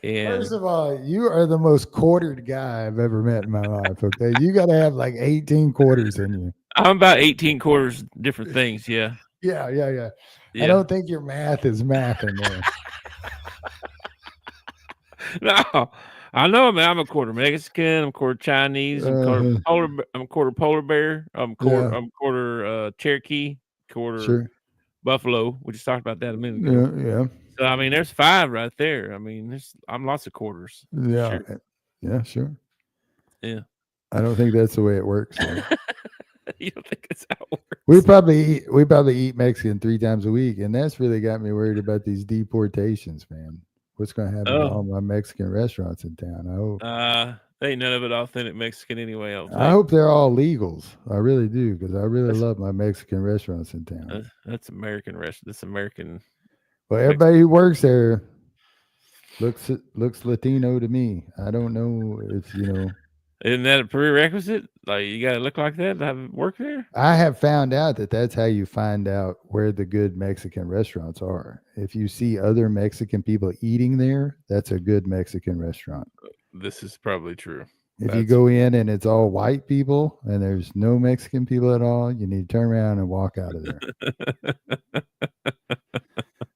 first of all, you are the most quartered guy I've ever met in my life. Okay, you got to have like 18 quarters in you. I'm about 18 quarters, different things. Yeah. Yeah. I don't think your math is math in there. No. I know, man. I'm a quarter Mexican. I'm quarter Chinese. I'm quarter polar bear. I'm quarter Cherokee. Quarter buffalo. We just talked about that a minute ago. Yeah. So I mean, there's 5 right there. I mean, I'm lots of quarters. Yeah. Sure. Yeah. Sure. Yeah. I don't think that's the way it works. You don't think that's how it works? We probably eat Mexican 3 times a week, and that's really got me worried about these deportations, man. What's going to happen to all my Mexican restaurants in town? I hope. Ain't none of it authentic Mexican anyway. I hope they're all legals. I really do, because I really love my Mexican restaurants in town. That's American restaurant. That's American. Well, everybody who works there looks Latino to me. I don't know if Isn't that a prerequisite? Like you got to look like that to have work there? I have found out that that's how you find out where the good Mexican restaurants are. If you see other Mexican people eating there, that's a good Mexican restaurant. This is probably true. If you go in and it's all white people and there's no Mexican people at all, you need to turn around and walk out of there.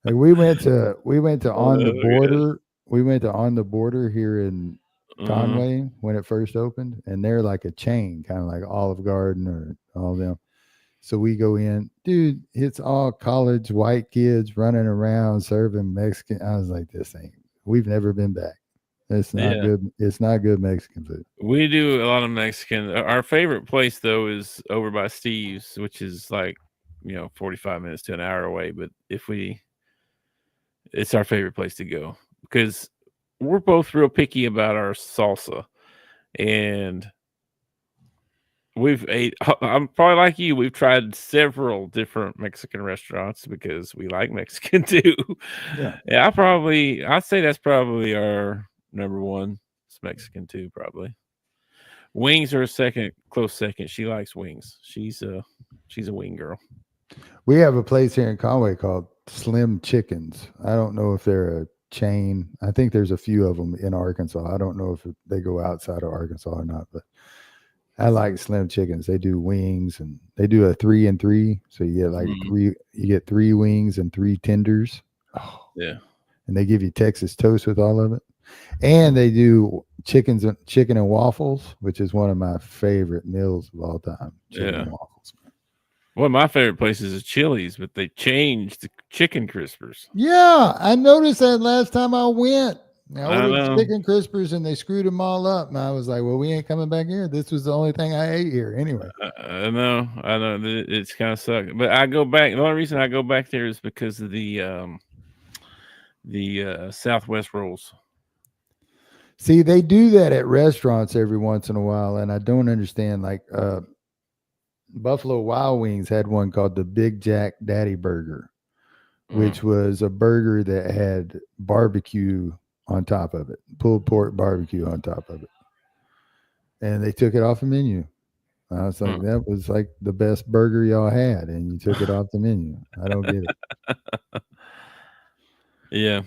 Like we went to On the Border. We went to On the Border here in Conway when it first opened, and they're like a chain, kind of like Olive Garden or all of them. So we go in, dude, it's all college white kids running around serving Mexican. I was like, we've never been back. It's not good. It's not good Mexican food. We do a lot of Mexican. Our favorite place though is over by Steve's, which is like 45 minutes to an hour away. But it's our favorite place to go because we're both real picky about our salsa, and I'm probably like you. We've tried several different Mexican restaurants because we like Mexican too. Yeah, I'd say that's probably our number one. It's Mexican too, probably. Wings are a close second. She likes wings. She's a wing girl. We have a place here in Conway called Slim Chickens. I don't know if they're a chain. I think there's a few of them in Arkansas. I don't know if they go outside of Arkansas or not, but I like Slim Chickens. They do wings and they do a 3 and 3. So you get like you get 3 wings and 3 tenders. Oh, yeah. And they give you Texas toast with all of it. And they do chicken and waffles, which is one of my favorite meals of all time. Chicken and waffles. One of my favorite places is Chili's, but they changed the chicken crispers. Yeah, I noticed that last time I went. I ordered chicken crispers and they screwed them all up. And I was like, well, we ain't coming back here. This was the only thing I ate here anyway. I know. It's kind of sucked. But I go back. The only reason I go back there is because of the Southwest rolls. See, they do that at restaurants every once in a while, and I don't understand. Like Buffalo Wild Wings had one called the Big Jack Daddy Burger, which was a burger that had barbecue on top of it, pulled pork barbecue on top of it. And they took it off the menu. I was like, that was like the best burger y'all had, and you took it off the menu. I don't get it. Yeah.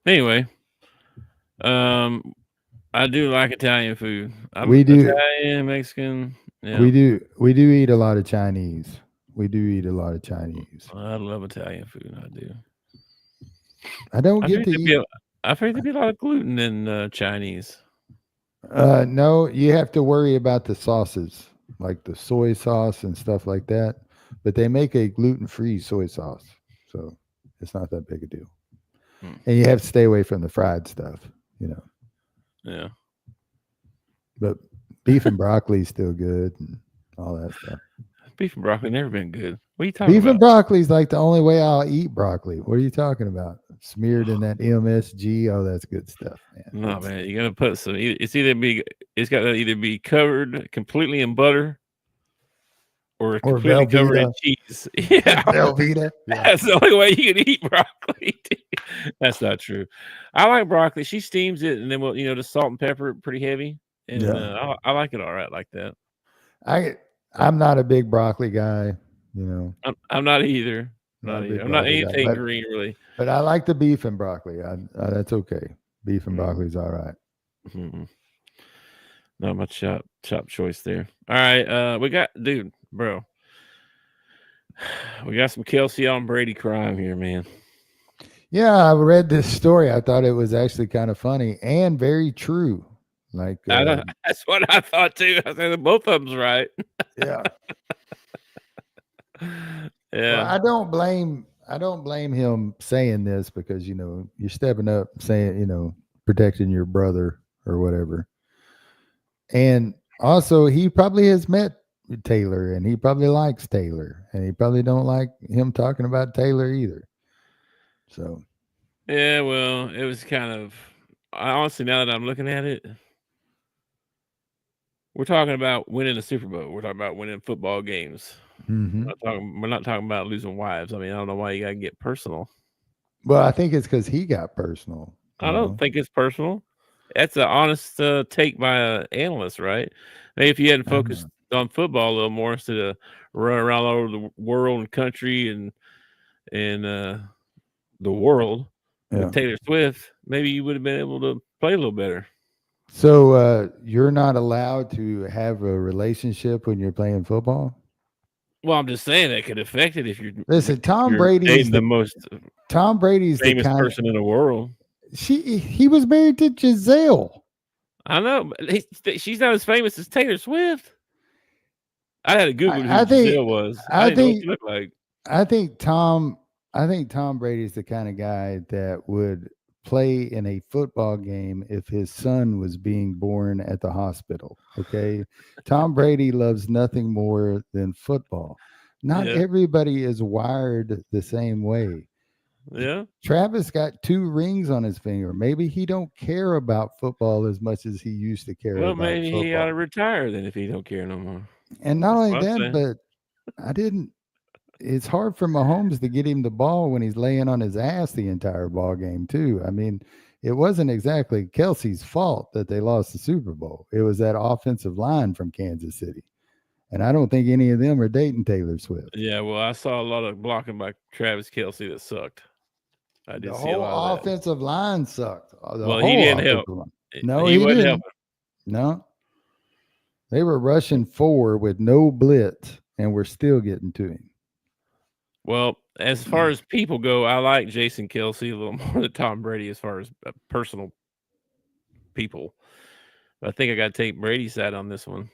Anyway, I do like Italian food. We do. Italian, Mexican. Yeah. We do eat a lot of Chinese. I love Italian food. I do. I don't get to eat. I feel there'd be a lot of gluten in Chinese. No, you have to worry about the sauces, like the soy sauce and stuff like that. But they make a gluten-free soy sauce, so it's not that big a deal. And you have to stay away from the fried stuff, Yeah. But beef and broccoli is still good and all that stuff. Beef and broccoli never been good. What are you talking about? Beef and broccoli is like the only way I'll eat broccoli. What are you talking about? Smeared in that MSG. Oh, that's good stuff, man. No, man, you gotta put some. It's got to either be covered completely in butter or completely covered in cheese. Yeah, Velveeta. Yeah. That's the only way you can eat broccoli. That's not true. I like broccoli. She steams it, and then the salt and pepper pretty heavy, and I like it all right like that. I'm not a big broccoli guy, I'm not either. I'm not anything green really. But I like the beef and broccoli. That's okay. Beef and broccoli is all right. Mm-hmm. Not much chop choice there. All right, we got bro. We got some Kelce on Brady crime here, man. Yeah, I read this story. I thought it was actually kind of funny and very true. Like that's what I thought too. I said both of them's right. Yeah. Yeah. Well, I don't blame him saying this because you're stepping up, saying protecting your brother or whatever. And also, he probably has met Taylor, and he probably likes Taylor, and he probably don't like him talking about Taylor either. So. Yeah, well, it was kind of. Honestly, now that I'm looking at it, we're talking about winning a Super Bowl. We're talking about winning football games. Mm-hmm. We're not talking about losing wives. I mean, I don't know why you gotta get personal. Well, I think it's because he got personal. I don't think it's personal. That's an honest take by an analyst, right? Maybe if you hadn't focused on football a little more instead of running around all over the world and country and the world with Taylor Swift, maybe you would have been able to play a little better. So you're not allowed to have a relationship when you're playing football? Well, I'm just saying that could affect it if you're. Listen, Tom Brady's the most. Tom Brady's famous the kind person in the world. He was married to Giselle. I know, but she's not as famous as Taylor Swift. I had to Google who Giselle was. I didn't know what she looked like. I think Tom Brady's the kind of guy that would play in a football game if his son was being born at the hospital. Okay. Tom Brady loves nothing more than football. Not everybody is wired the same way. Yeah. Travis got 2 rings on his finger. Maybe he don't care about football as much as he used to care about maybe football. He ought to retire then if he don't care no more. And not only that, but it's hard for Mahomes to get him the ball when he's laying on his ass the entire ball game too. I mean, it wasn't exactly Kelce's fault that they lost the Super Bowl. It was that offensive line from Kansas City. And I don't think any of them are dating Taylor Swift. Yeah, well, I saw a lot of blocking by Travis Kelce that sucked. I did the see a lot whole of that. offensive line sucked. He didn't help. No, he wasn't didn't. helping. No. They were rushing 4 with no blitz, and we're still getting to him. Well, as far as people go, I like Jason Kelce a little more than Tom Brady as far as personal people. But I think I got to take Brady's side on this one.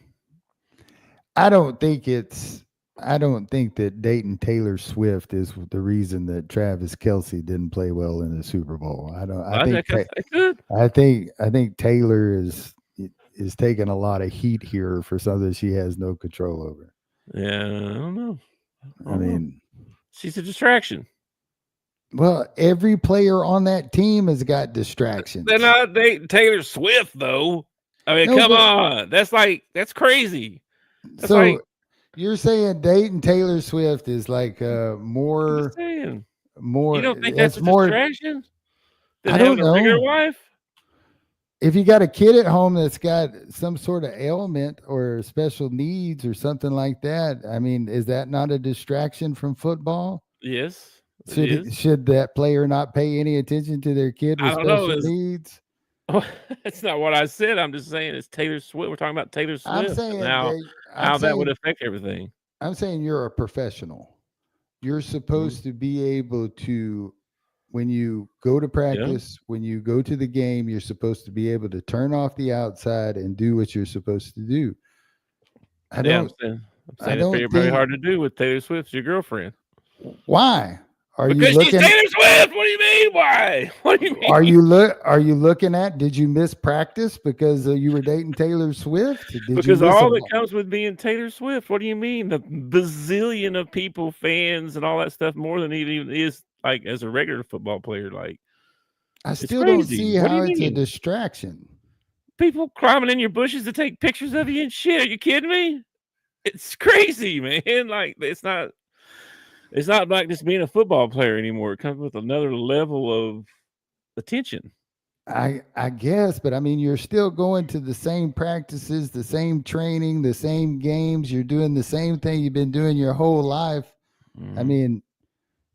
I don't think it's I don't think that Dayton Taylor Swift is the reason that Travis Kelce didn't play well in the Super Bowl. I think Taylor is taking a lot of heat here for something she has no control over. Yeah, I don't know. I mean, she's a distraction. Well, every player on that team has got distractions. They're not dating Taylor Swift, though. I mean, come on. That's crazy. That's you're saying Dayton Taylor Swift is like more. You don't think that's a more distraction? I don't know. A regular wife? If you got a kid at home that's got some sort of ailment or special needs or something like that, I mean, is that not a distraction from football? Yes. Should that player not pay any attention to their kid with special needs? Oh, that's not what I said. I'm just saying it's Taylor Swift. We're talking about Taylor Swift. I'm saying how that would affect everything. I'm saying you're a professional. You're supposed to be able to, when you go to practice, when you go to the game, you're supposed to be able to turn off the outside and do what you're supposed to do. I'm saying it's very hard to do with Taylor Swift, your girlfriend. Why? Because she's Taylor Swift. What do you mean? Why? What do you mean? Are you looking at? Did you miss practice because you were dating Taylor Swift? Because all that comes with being Taylor Swift. What do you mean? The bazillion of people, fans, and all that stuff more than even is like as a regular football player. Like, I still don't see how it's a distraction. People climbing in your bushes to take pictures of you and shit. Are you kidding me? It's crazy, man. Like it's not like just being a football player anymore. It comes with another level of attention. I guess, but I mean, you're still going to the same practices, the same training, the same games. You're doing the same thing you've been doing your whole life. I mean,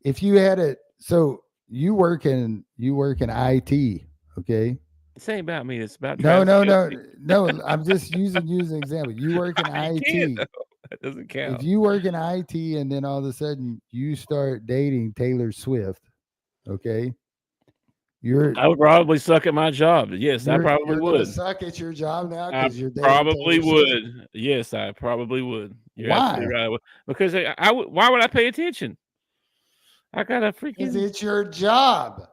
if you had it, so you work in IT, okay? This ain't about me. It's about no. I'm just using you as an example. You work in IT. That doesn't count. If you work in IT and then all of a sudden you start dating Taylor Swift, okay? I would probably suck at my job. Yes, I probably would. Suck at your job now because you're dating probably Taylor would. Swift. Yes, I probably would. You're why? Right. Because why would I pay attention? I got a freaking. Because it's your job.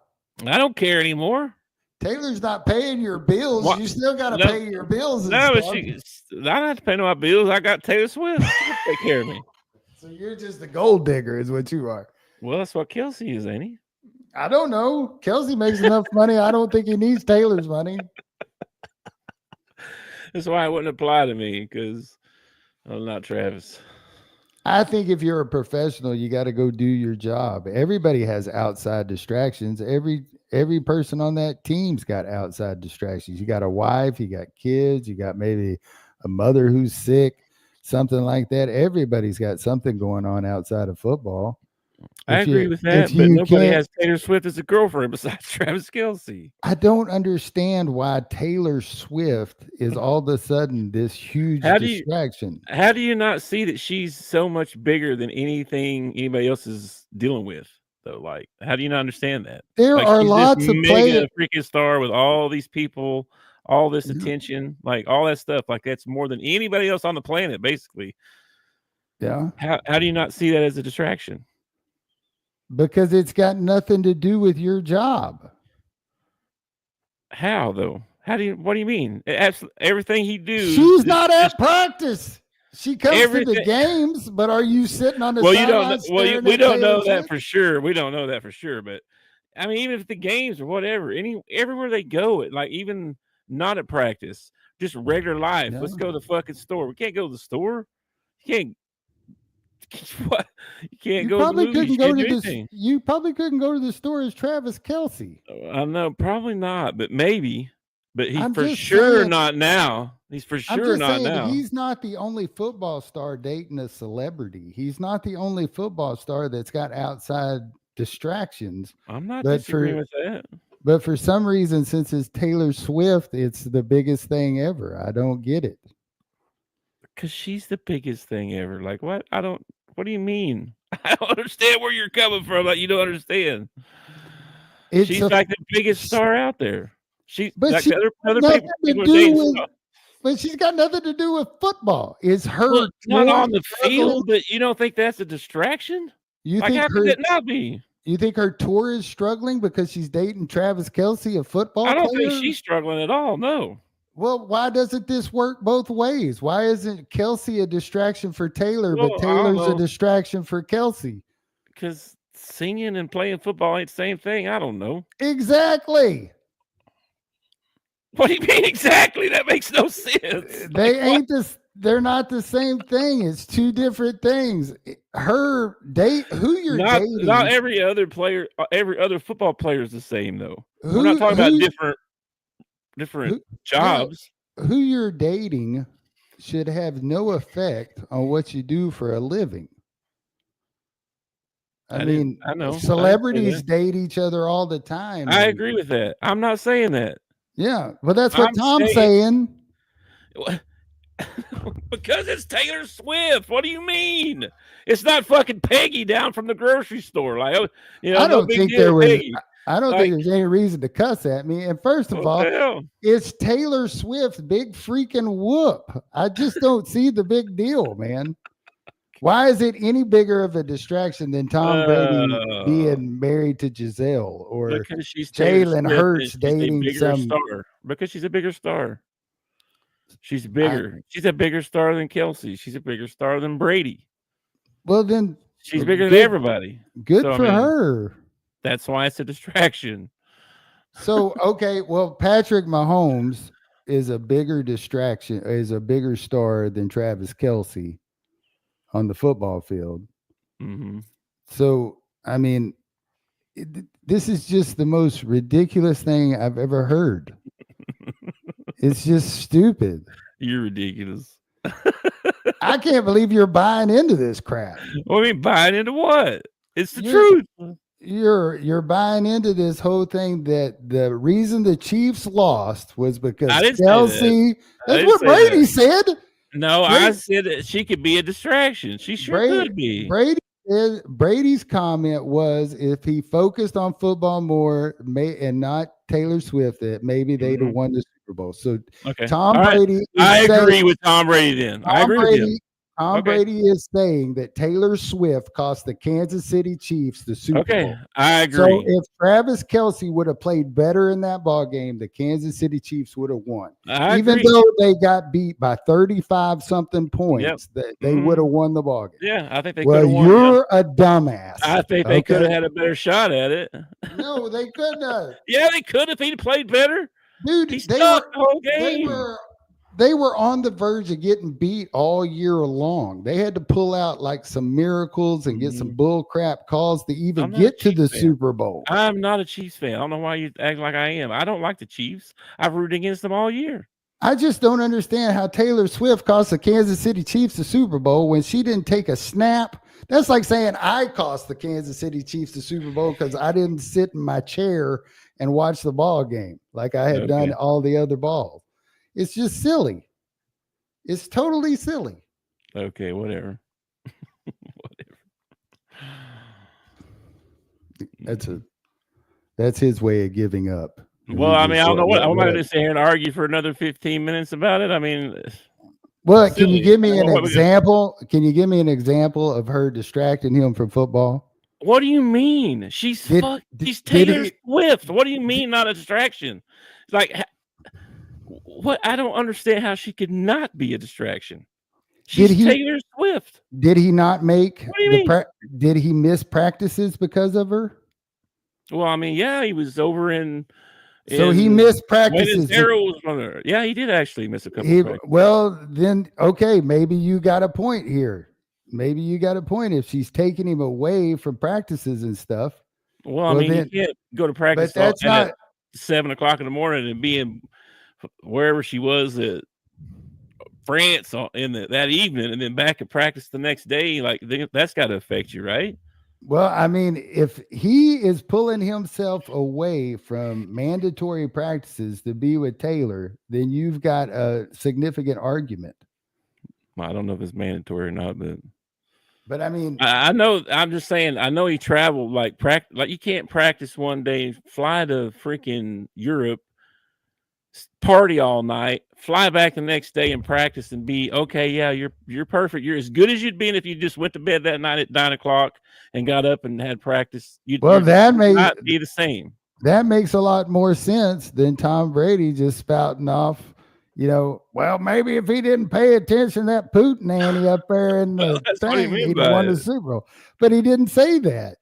I don't care anymore. Taylor's not paying your bills. What? You still got to pay your bills. No, I don't have to pay no my bills. I got Taylor Swift to take care of me. So you're just a gold digger, is what you are. Well, that's what Kelce is, ain't he? I don't know. Kelce makes enough money. I don't think he needs Taylor's money. That's why it wouldn't apply to me because I'm not Travis. I think if you're a professional, you got to go do your job. Everybody has outside distractions. Every person on that team's got outside distractions. You got a wife, you got kids, you got maybe a mother who's sick, something like that. Everybody's got something going on outside of football. I agree with that, but nobody has Taylor Swift as a girlfriend besides Travis Kelce. I don't understand why Taylor Swift is all of a sudden this huge distraction. How do you not see that she's so much bigger than anything anybody else is dealing with? Though, like, how do you not understand that? There are lots of players, freaking star with all these people, all this attention, like all that stuff. Like that's more than anybody else on the planet, basically. Yeah. How do you not see that as a distraction? Because it's got nothing to do with your job. How though? What do you mean? Everything he do. She's not at practice. She comes to the games, but are you sitting on the sidelines? We don't know that for sure. We don't know that for sure. But I mean, even if the games or whatever, everywhere they go, like even not at practice, just regular life. Let's go to the fucking store. We can't go to the store. You can't. What? You can't go. You probably couldn't go to the store as Travis Kelce. I know, probably not, but maybe. But he's for sure not now. He's for sure not now. He's not the only football star dating a celebrity. He's not the only football star that's got outside distractions. I'm not disagreeing with that. But for some reason, since it's Taylor Swift, it's the biggest thing ever. I don't get it. Because she's the biggest thing ever. Like what? What do you mean? I don't understand where you're coming from. Like you don't understand. She's like the biggest star out there. Other people But she's got nothing to do with football. Is her Well, not tour on the struggling? field, but you don't think that's a distraction? You Like, think how could her it not be? you think her tour is struggling because she's dating Travis Kelce, a football I don't player? think she's struggling at all. No. Well, why doesn't this work both ways? Why isn't Kelce a distraction for Taylor, Well, but I don't Taylor's a know. distraction for Kelce? Because singing and playing football ain't the same thing. I don't know. Exactly. What do you mean exactly? That makes no sense. They Like, ain't this. They're not the same thing. It's two different things. Her date, who you're dating, not every other player, every other football player is the same though. who, We're not talking who- about different jobs. who you're dating should have no effect on what you do for a living. I mean, I know. celebrities date each other all the time. I agree with that. I'm not saying that. Yeah, but that's what I'm Tom's saying. Because it's Taylor Swift. What do you mean? It's not fucking Peggy down from the grocery store. Like, I don't think there was. Peggy. I don't think there's any reason to cuss at me. And first of all, it's Taylor Swift's big freaking whoop. I just don't see the big deal, man. Why is it any bigger of a distraction than Tom Brady being married to Giselle or Jalen Hurts dating some star? Because she's a bigger star. She's bigger. She's a bigger star than Kelce. She's a bigger star than Brady. Well, then she's bigger than everybody. Good for her. That's why it's a distraction. So, okay, well, Patrick Mahomes is a bigger distraction, is a bigger star than Travis Kelce on the football field. Mm-hmm. So, I mean, this is just the most ridiculous thing I've ever heard. It's just stupid. You're ridiculous. I can't believe you're buying into this crap. What do you mean buying into what? It's the truth. You're buying into this whole thing that the reason the Chiefs lost was because Kelce. That's what Brady said. No, I said that she could be a distraction. She sure could be. Brady's comment was if he focused on football more and not Taylor Swift, that maybe they'd have won the Super Bowl. So Tom Brady. I agree with Tom Brady then. I agree with him. Tom Brady is saying that Taylor Swift cost the Kansas City Chiefs the Super Bowl. I agree. So if Travis Kelce would have played better in that ball game, the Kansas City Chiefs would have won. Even though they got beat by 35-something points, they would have won the ball game. Yeah, I think they could have won. Well, you're a dumbass. I think they could have had a better shot at it. No, they couldn't have. Yeah, they could if he'd played better. Dude, he sucked the whole game. They were on the verge of getting beat all year long. They had to pull out like some miracles and get some bull crap calls to even get to the Super Bowl. I'm not a Chiefs fan. I don't know why you act like I am. I don't like the Chiefs. I've rooted against them all year. I just don't understand how Taylor Swift cost the Kansas City Chiefs the Super Bowl when she didn't take a snap. That's like saying I cost the Kansas City Chiefs the Super Bowl because I didn't sit in my chair and watch the ball game like I had done all the other balls. It's just silly. It's totally silly. Okay, whatever. That's his way of giving up. Well, I mean, I don't know what I'm not going to sit here and argue for another 15 minutes about it. I mean, well, can you give me an example? Can you give me an example of her distracting him from football? What do you mean? She's Taylor Swift. What do you mean not a distraction? Like, what? I don't understand how she could not be a distraction. She's Taylor Swift. Did he not make what do you mean? Did he miss practices because of her? Well, I mean, yeah, he was over in so he missed practices. Yeah, he did actually miss a couple. Well, then, okay, maybe you got a point here. Maybe you got a point if she's taking him away from practices and stuff. Well, I mean, you can't go to practice but that's not at 7 o'clock in the morning and be in wherever she was at France that evening and then back at practice the next day. Like, that's got to affect you, right? Well, I mean, if he is pulling himself away from mandatory practices to be with Taylor, then you've got a significant argument. Well, I don't know if it's mandatory or not, but I mean, I know. I'm just saying. I know he traveled like you can't practice one day, fly to freaking Europe, party all night, fly back the next day and practice and be okay. Yeah, you're perfect. You're as good as you'd been if you just went to bed that night at 9:00 and got up and had practice. You'd not be the same. That makes a lot more sense than Tom Brady just spouting off. Well, maybe if he didn't pay attention, that Putin Annie up there in the thing, he'd have won the Super Bowl. But he didn't say that.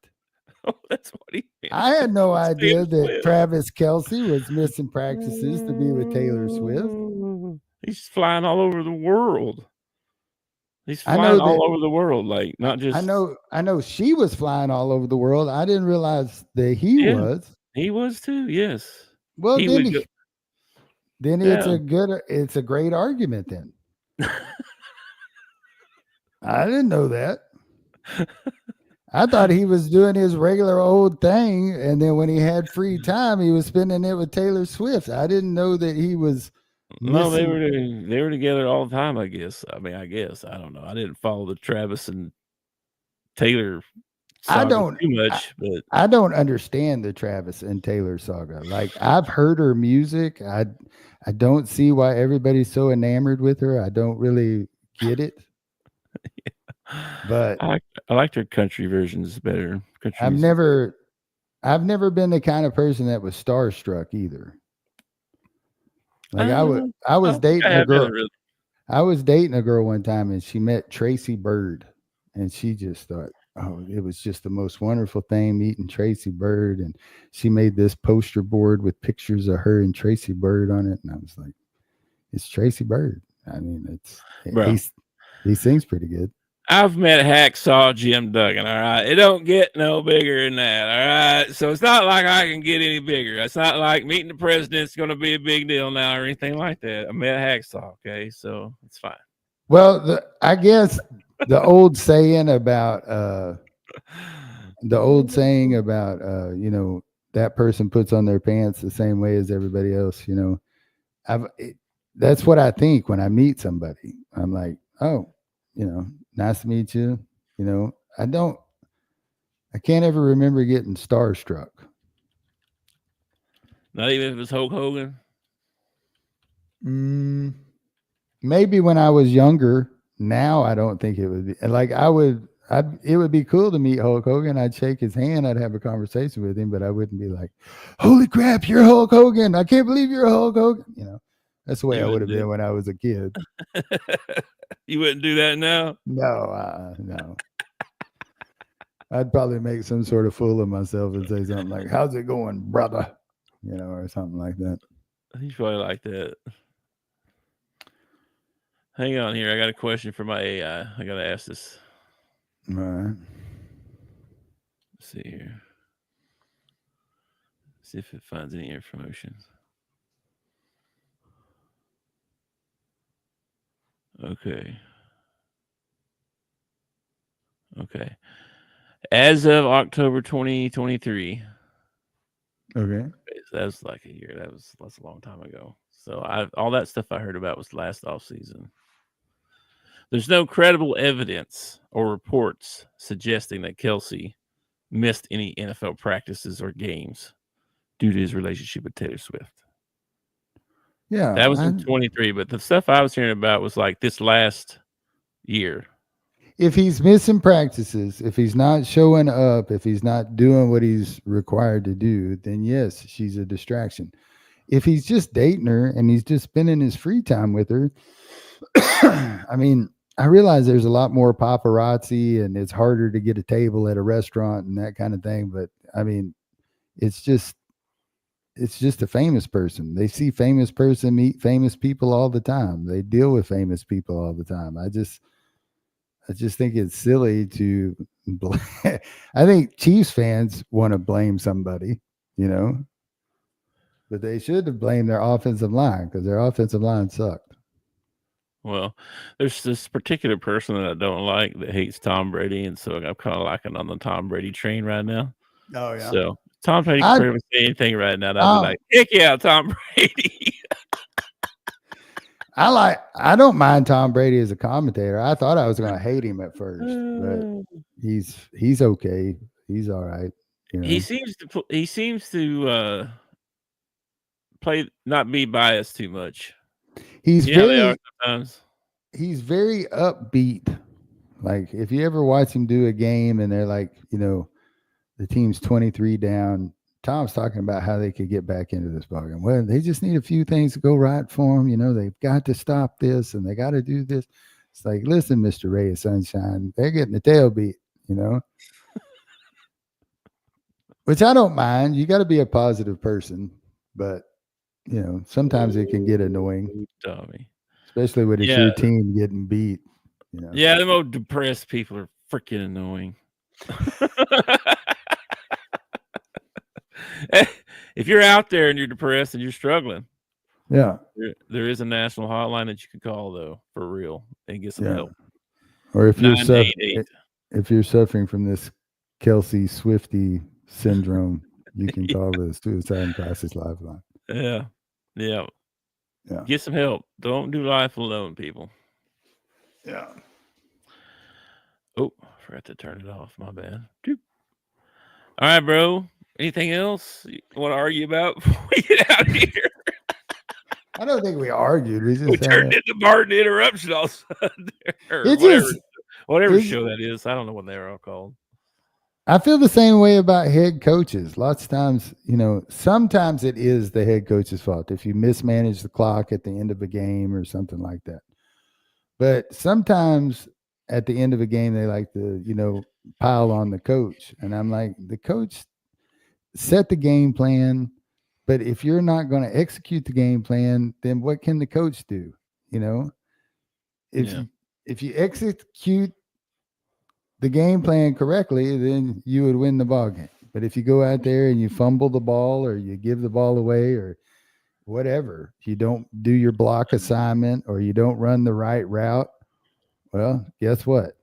Oh, that's what he meant. I had no idea that Travis Kelce was missing practices to be with Taylor Swift. He's flying all over the world. He's flying all over the world, like not just. I know she was flying all over the world. I didn't realize that he was. He was too. Yes. Well, then it's a great argument then. I didn't know that. I thought he was doing his regular old thing, and then when he had free time, he was spending it with Taylor Swift. I didn't know that he was. No, they were together all the time. I guess. I don't know. I didn't follow the Travis and Taylor saga too much, but I don't understand the Travis and Taylor saga. Like, I've heard her music. I don't see why everybody's so enamored with her. I don't really get it. Yeah. But I liked her country versions better. I've never been the kind of person that was starstruck either. Like, I was dating a girl. I was dating a girl one time, and she met Tracy Bird, and she just thought, oh, it was just the most wonderful thing meeting Tracy Bird. And she made this poster board with pictures of her and Tracy Bird on it, and I was like, it's Tracy Bird. I mean, he sings pretty good. I've met Hacksaw Jim Duggan, all right? It don't get no bigger than that, all right? So it's not like I can get any bigger. It's not like meeting the president's going to be a big deal now or anything like that. I met Hacksaw, okay? So it's fine. Well, I guess the old saying about that person puts on their pants the same way as everybody else, that's what I think when I meet somebody. I'm like, oh, nice to meet you. I can't ever remember getting starstruck. Not even if it was Hulk Hogan? Maybe when I was younger. Now I don't think it would be. Like, it would be cool to meet Hulk Hogan. I'd shake his hand. I'd have a conversation with him, but I wouldn't be like, holy crap, you're Hulk Hogan. I can't believe you're Hulk Hogan. That's the way I would have been when I was a kid. You wouldn't do that now? No, no. I'd probably make some sort of fool of myself and say something like, how's it going, brother? Or something like that. He's probably like that. Hang on here. I got a question for my AI. I got to ask this. All right. Let's see here. See if it finds any information. Okay. As of October 2023. Okay. That was like a year. That's a long time ago. So all that stuff I heard about was last off season. There's no credible evidence or reports suggesting that Kelce missed any NFL practices or games due to his relationship with Taylor Swift. Yeah. That was in 23, but the stuff I was hearing about was like this last year. If he's missing practices, if he's not showing up, if he's not doing what he's required to do, then yes, she's a distraction. If he's just dating her and he's just spending his free time with her, I mean, I realize there's a lot more paparazzi and it's harder to get a table at a restaurant and that kind of thing. But I mean, it's just a famous person. They see famous person meet famous people all the time. They deal with famous people all the time. I just think it's silly to I think Chiefs fans want to blame somebody, but they should have blamed their offensive line because their offensive line sucked. Well, there's this particular person that I don't like that hates Tom Brady, and so I'm kind of liking on the Tom Brady train right now. Oh yeah. So Tom Brady can pretty much say anything right now. I'd be like, heck yeah, Tom Brady. I don't mind Tom Brady as a commentator. I thought I was going to hate him at first, but he's okay. He's all right. He seems to play, not be biased too much. He's They very are sometimes. he's very upbeat. Like if you ever watch him do a game and they're like, the team's 23 down, Tom's talking about how they could get back into this ballgame. Well, they just need a few things to go right for them. They've got to stop this and they got to do this. It's like, listen, Mr. Ray of Sunshine, they're getting the tail beat, which I don't mind. You got to be a positive person, but sometimes it can get annoying, Tommy. especially when it's your team getting beat. Yeah, the most depressed people are freaking annoying. If you're out there and you're depressed and you're struggling, there is a national hotline that you can call though, for real, and get some help. Or if you're suffering from this Kelce Swifty syndrome, you can call the Suicide and Crisis Lifeline. Yeah. Get some help. Don't do life alone, people. Yeah. Oh, I forgot to turn it off. My bad. All right, bro. Anything else you want to argue about before we get out of here? I don't think we argued. We turned into Martin Interruption all of a sudden. Whatever show that is. I don't know what they're all called. I feel the same way about head coaches. Lots of times, sometimes it is the head coach's fault if you mismanage the clock at the end of a game or something like that. But sometimes at the end of a game, they like to, pile on the coach. And I'm like, the coach set the game plan. But if you're not going to execute the game plan, then what can the coach do? If you execute the game plan correctly, then you would win the ball game. But if you go out there and you fumble the ball or you give the ball away or whatever, you don't do your block assignment or you don't run the right route, well, guess what?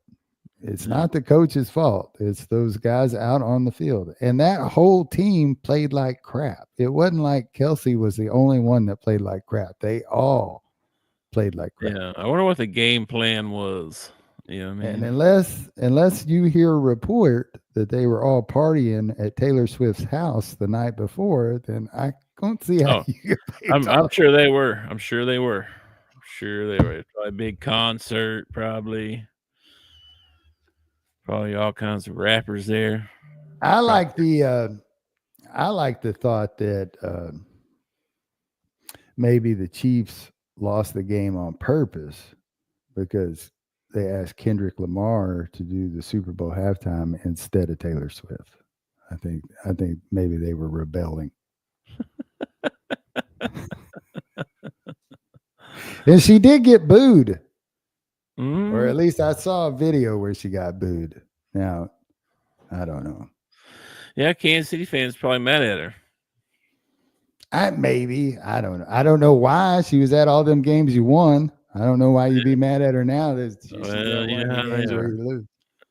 It's not the coach's fault. It's those guys out on the field. And that whole team played like crap. It wasn't like Kelce was the only one that played like crap. They all played like crap. Yeah, I wonder what the game plan was. And unless you hear a report that they were all partying at Taylor Swift's house the night before, then I don't see how you get I'm sure they were. I'm sure they were. Probably a big concert, probably all kinds of rappers there. I like the thought that maybe the Chiefs lost the game on purpose because they asked Kendrick Lamar to do the Super Bowl halftime instead of Taylor Swift. I think maybe they were rebelling. And she did get booed. Or at least I saw a video where she got booed. Now, I don't know. Yeah, Kansas City fans probably mad at her. I don't know. I don't know why she was at all them games you won. I don't know why you'd be mad at her now.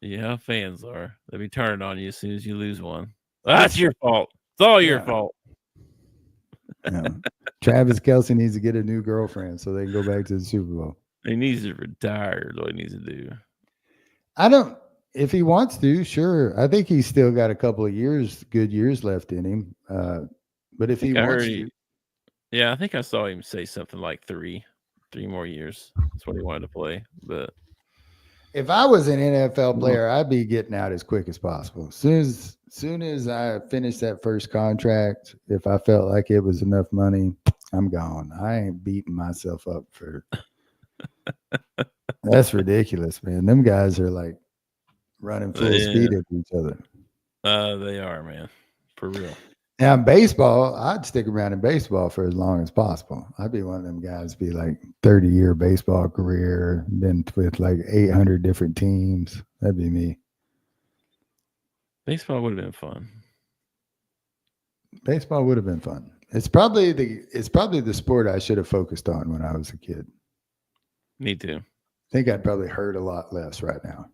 Yeah, fans are. They'll be turning on you as soon as you lose one. That's your fault. It's all your fault. Yeah. Travis Kelce needs to get a new girlfriend so they can go back to the Super Bowl. He needs to retire. What he needs to do. If he wants to, sure. I think he's still got a couple of good years left in him. But if he wants to. Yeah, I think I saw him say something like three more years. That's what he wanted to play. But if I was an NFL player, I'd be getting out as quick as possible. As soon as I finished that first contract, if I felt like it was enough money, I'm gone. I ain't beating myself up for. That's ridiculous, man. Them guys are like running full speed at each other. They are, man, for real. Now in baseball, I'd stick around in baseball for as long as possible. I'd be one of them guys, be like 30-year baseball career, been with like 800 different teams. That'd be me. Baseball would have been fun. Baseball would have been fun. It's probably the sport I should have focused on when I was a kid. Me too. I think I'd probably hurt a lot less right now.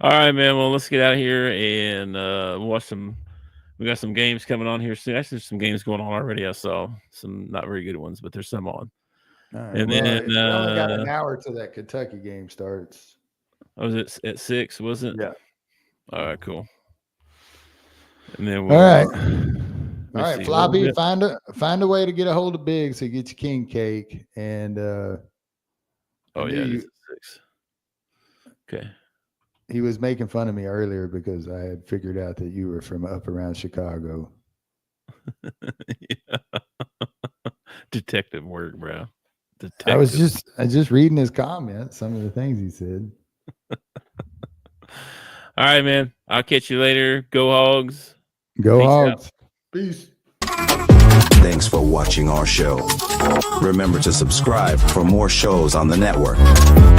All right, man. Well, let's get out of here and watch some. We got some games coming on here soon. Actually, there's some games going on already. I saw some not very good ones, but there's some on. All right, and then we only got an hour till that Kentucky game starts. Was it at 6? Was it? Yeah. All right, cool. And then all right. All right, Floppy, find a way to get a hold of Big so you get your king cake. And oh yeah, this is 6. Okay. He was making fun of me earlier because I had figured out that you were from up around Chicago. Yeah. Detective work, bro. Detective. I was just reading his comments, some of the things he said. All right, man. I'll catch you later. Go Hogs. Go Peace Hogs. out. Peace. Thanks for watching our show. Remember to subscribe for more shows on the network.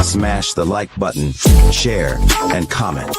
Smash the like button, share, and comment.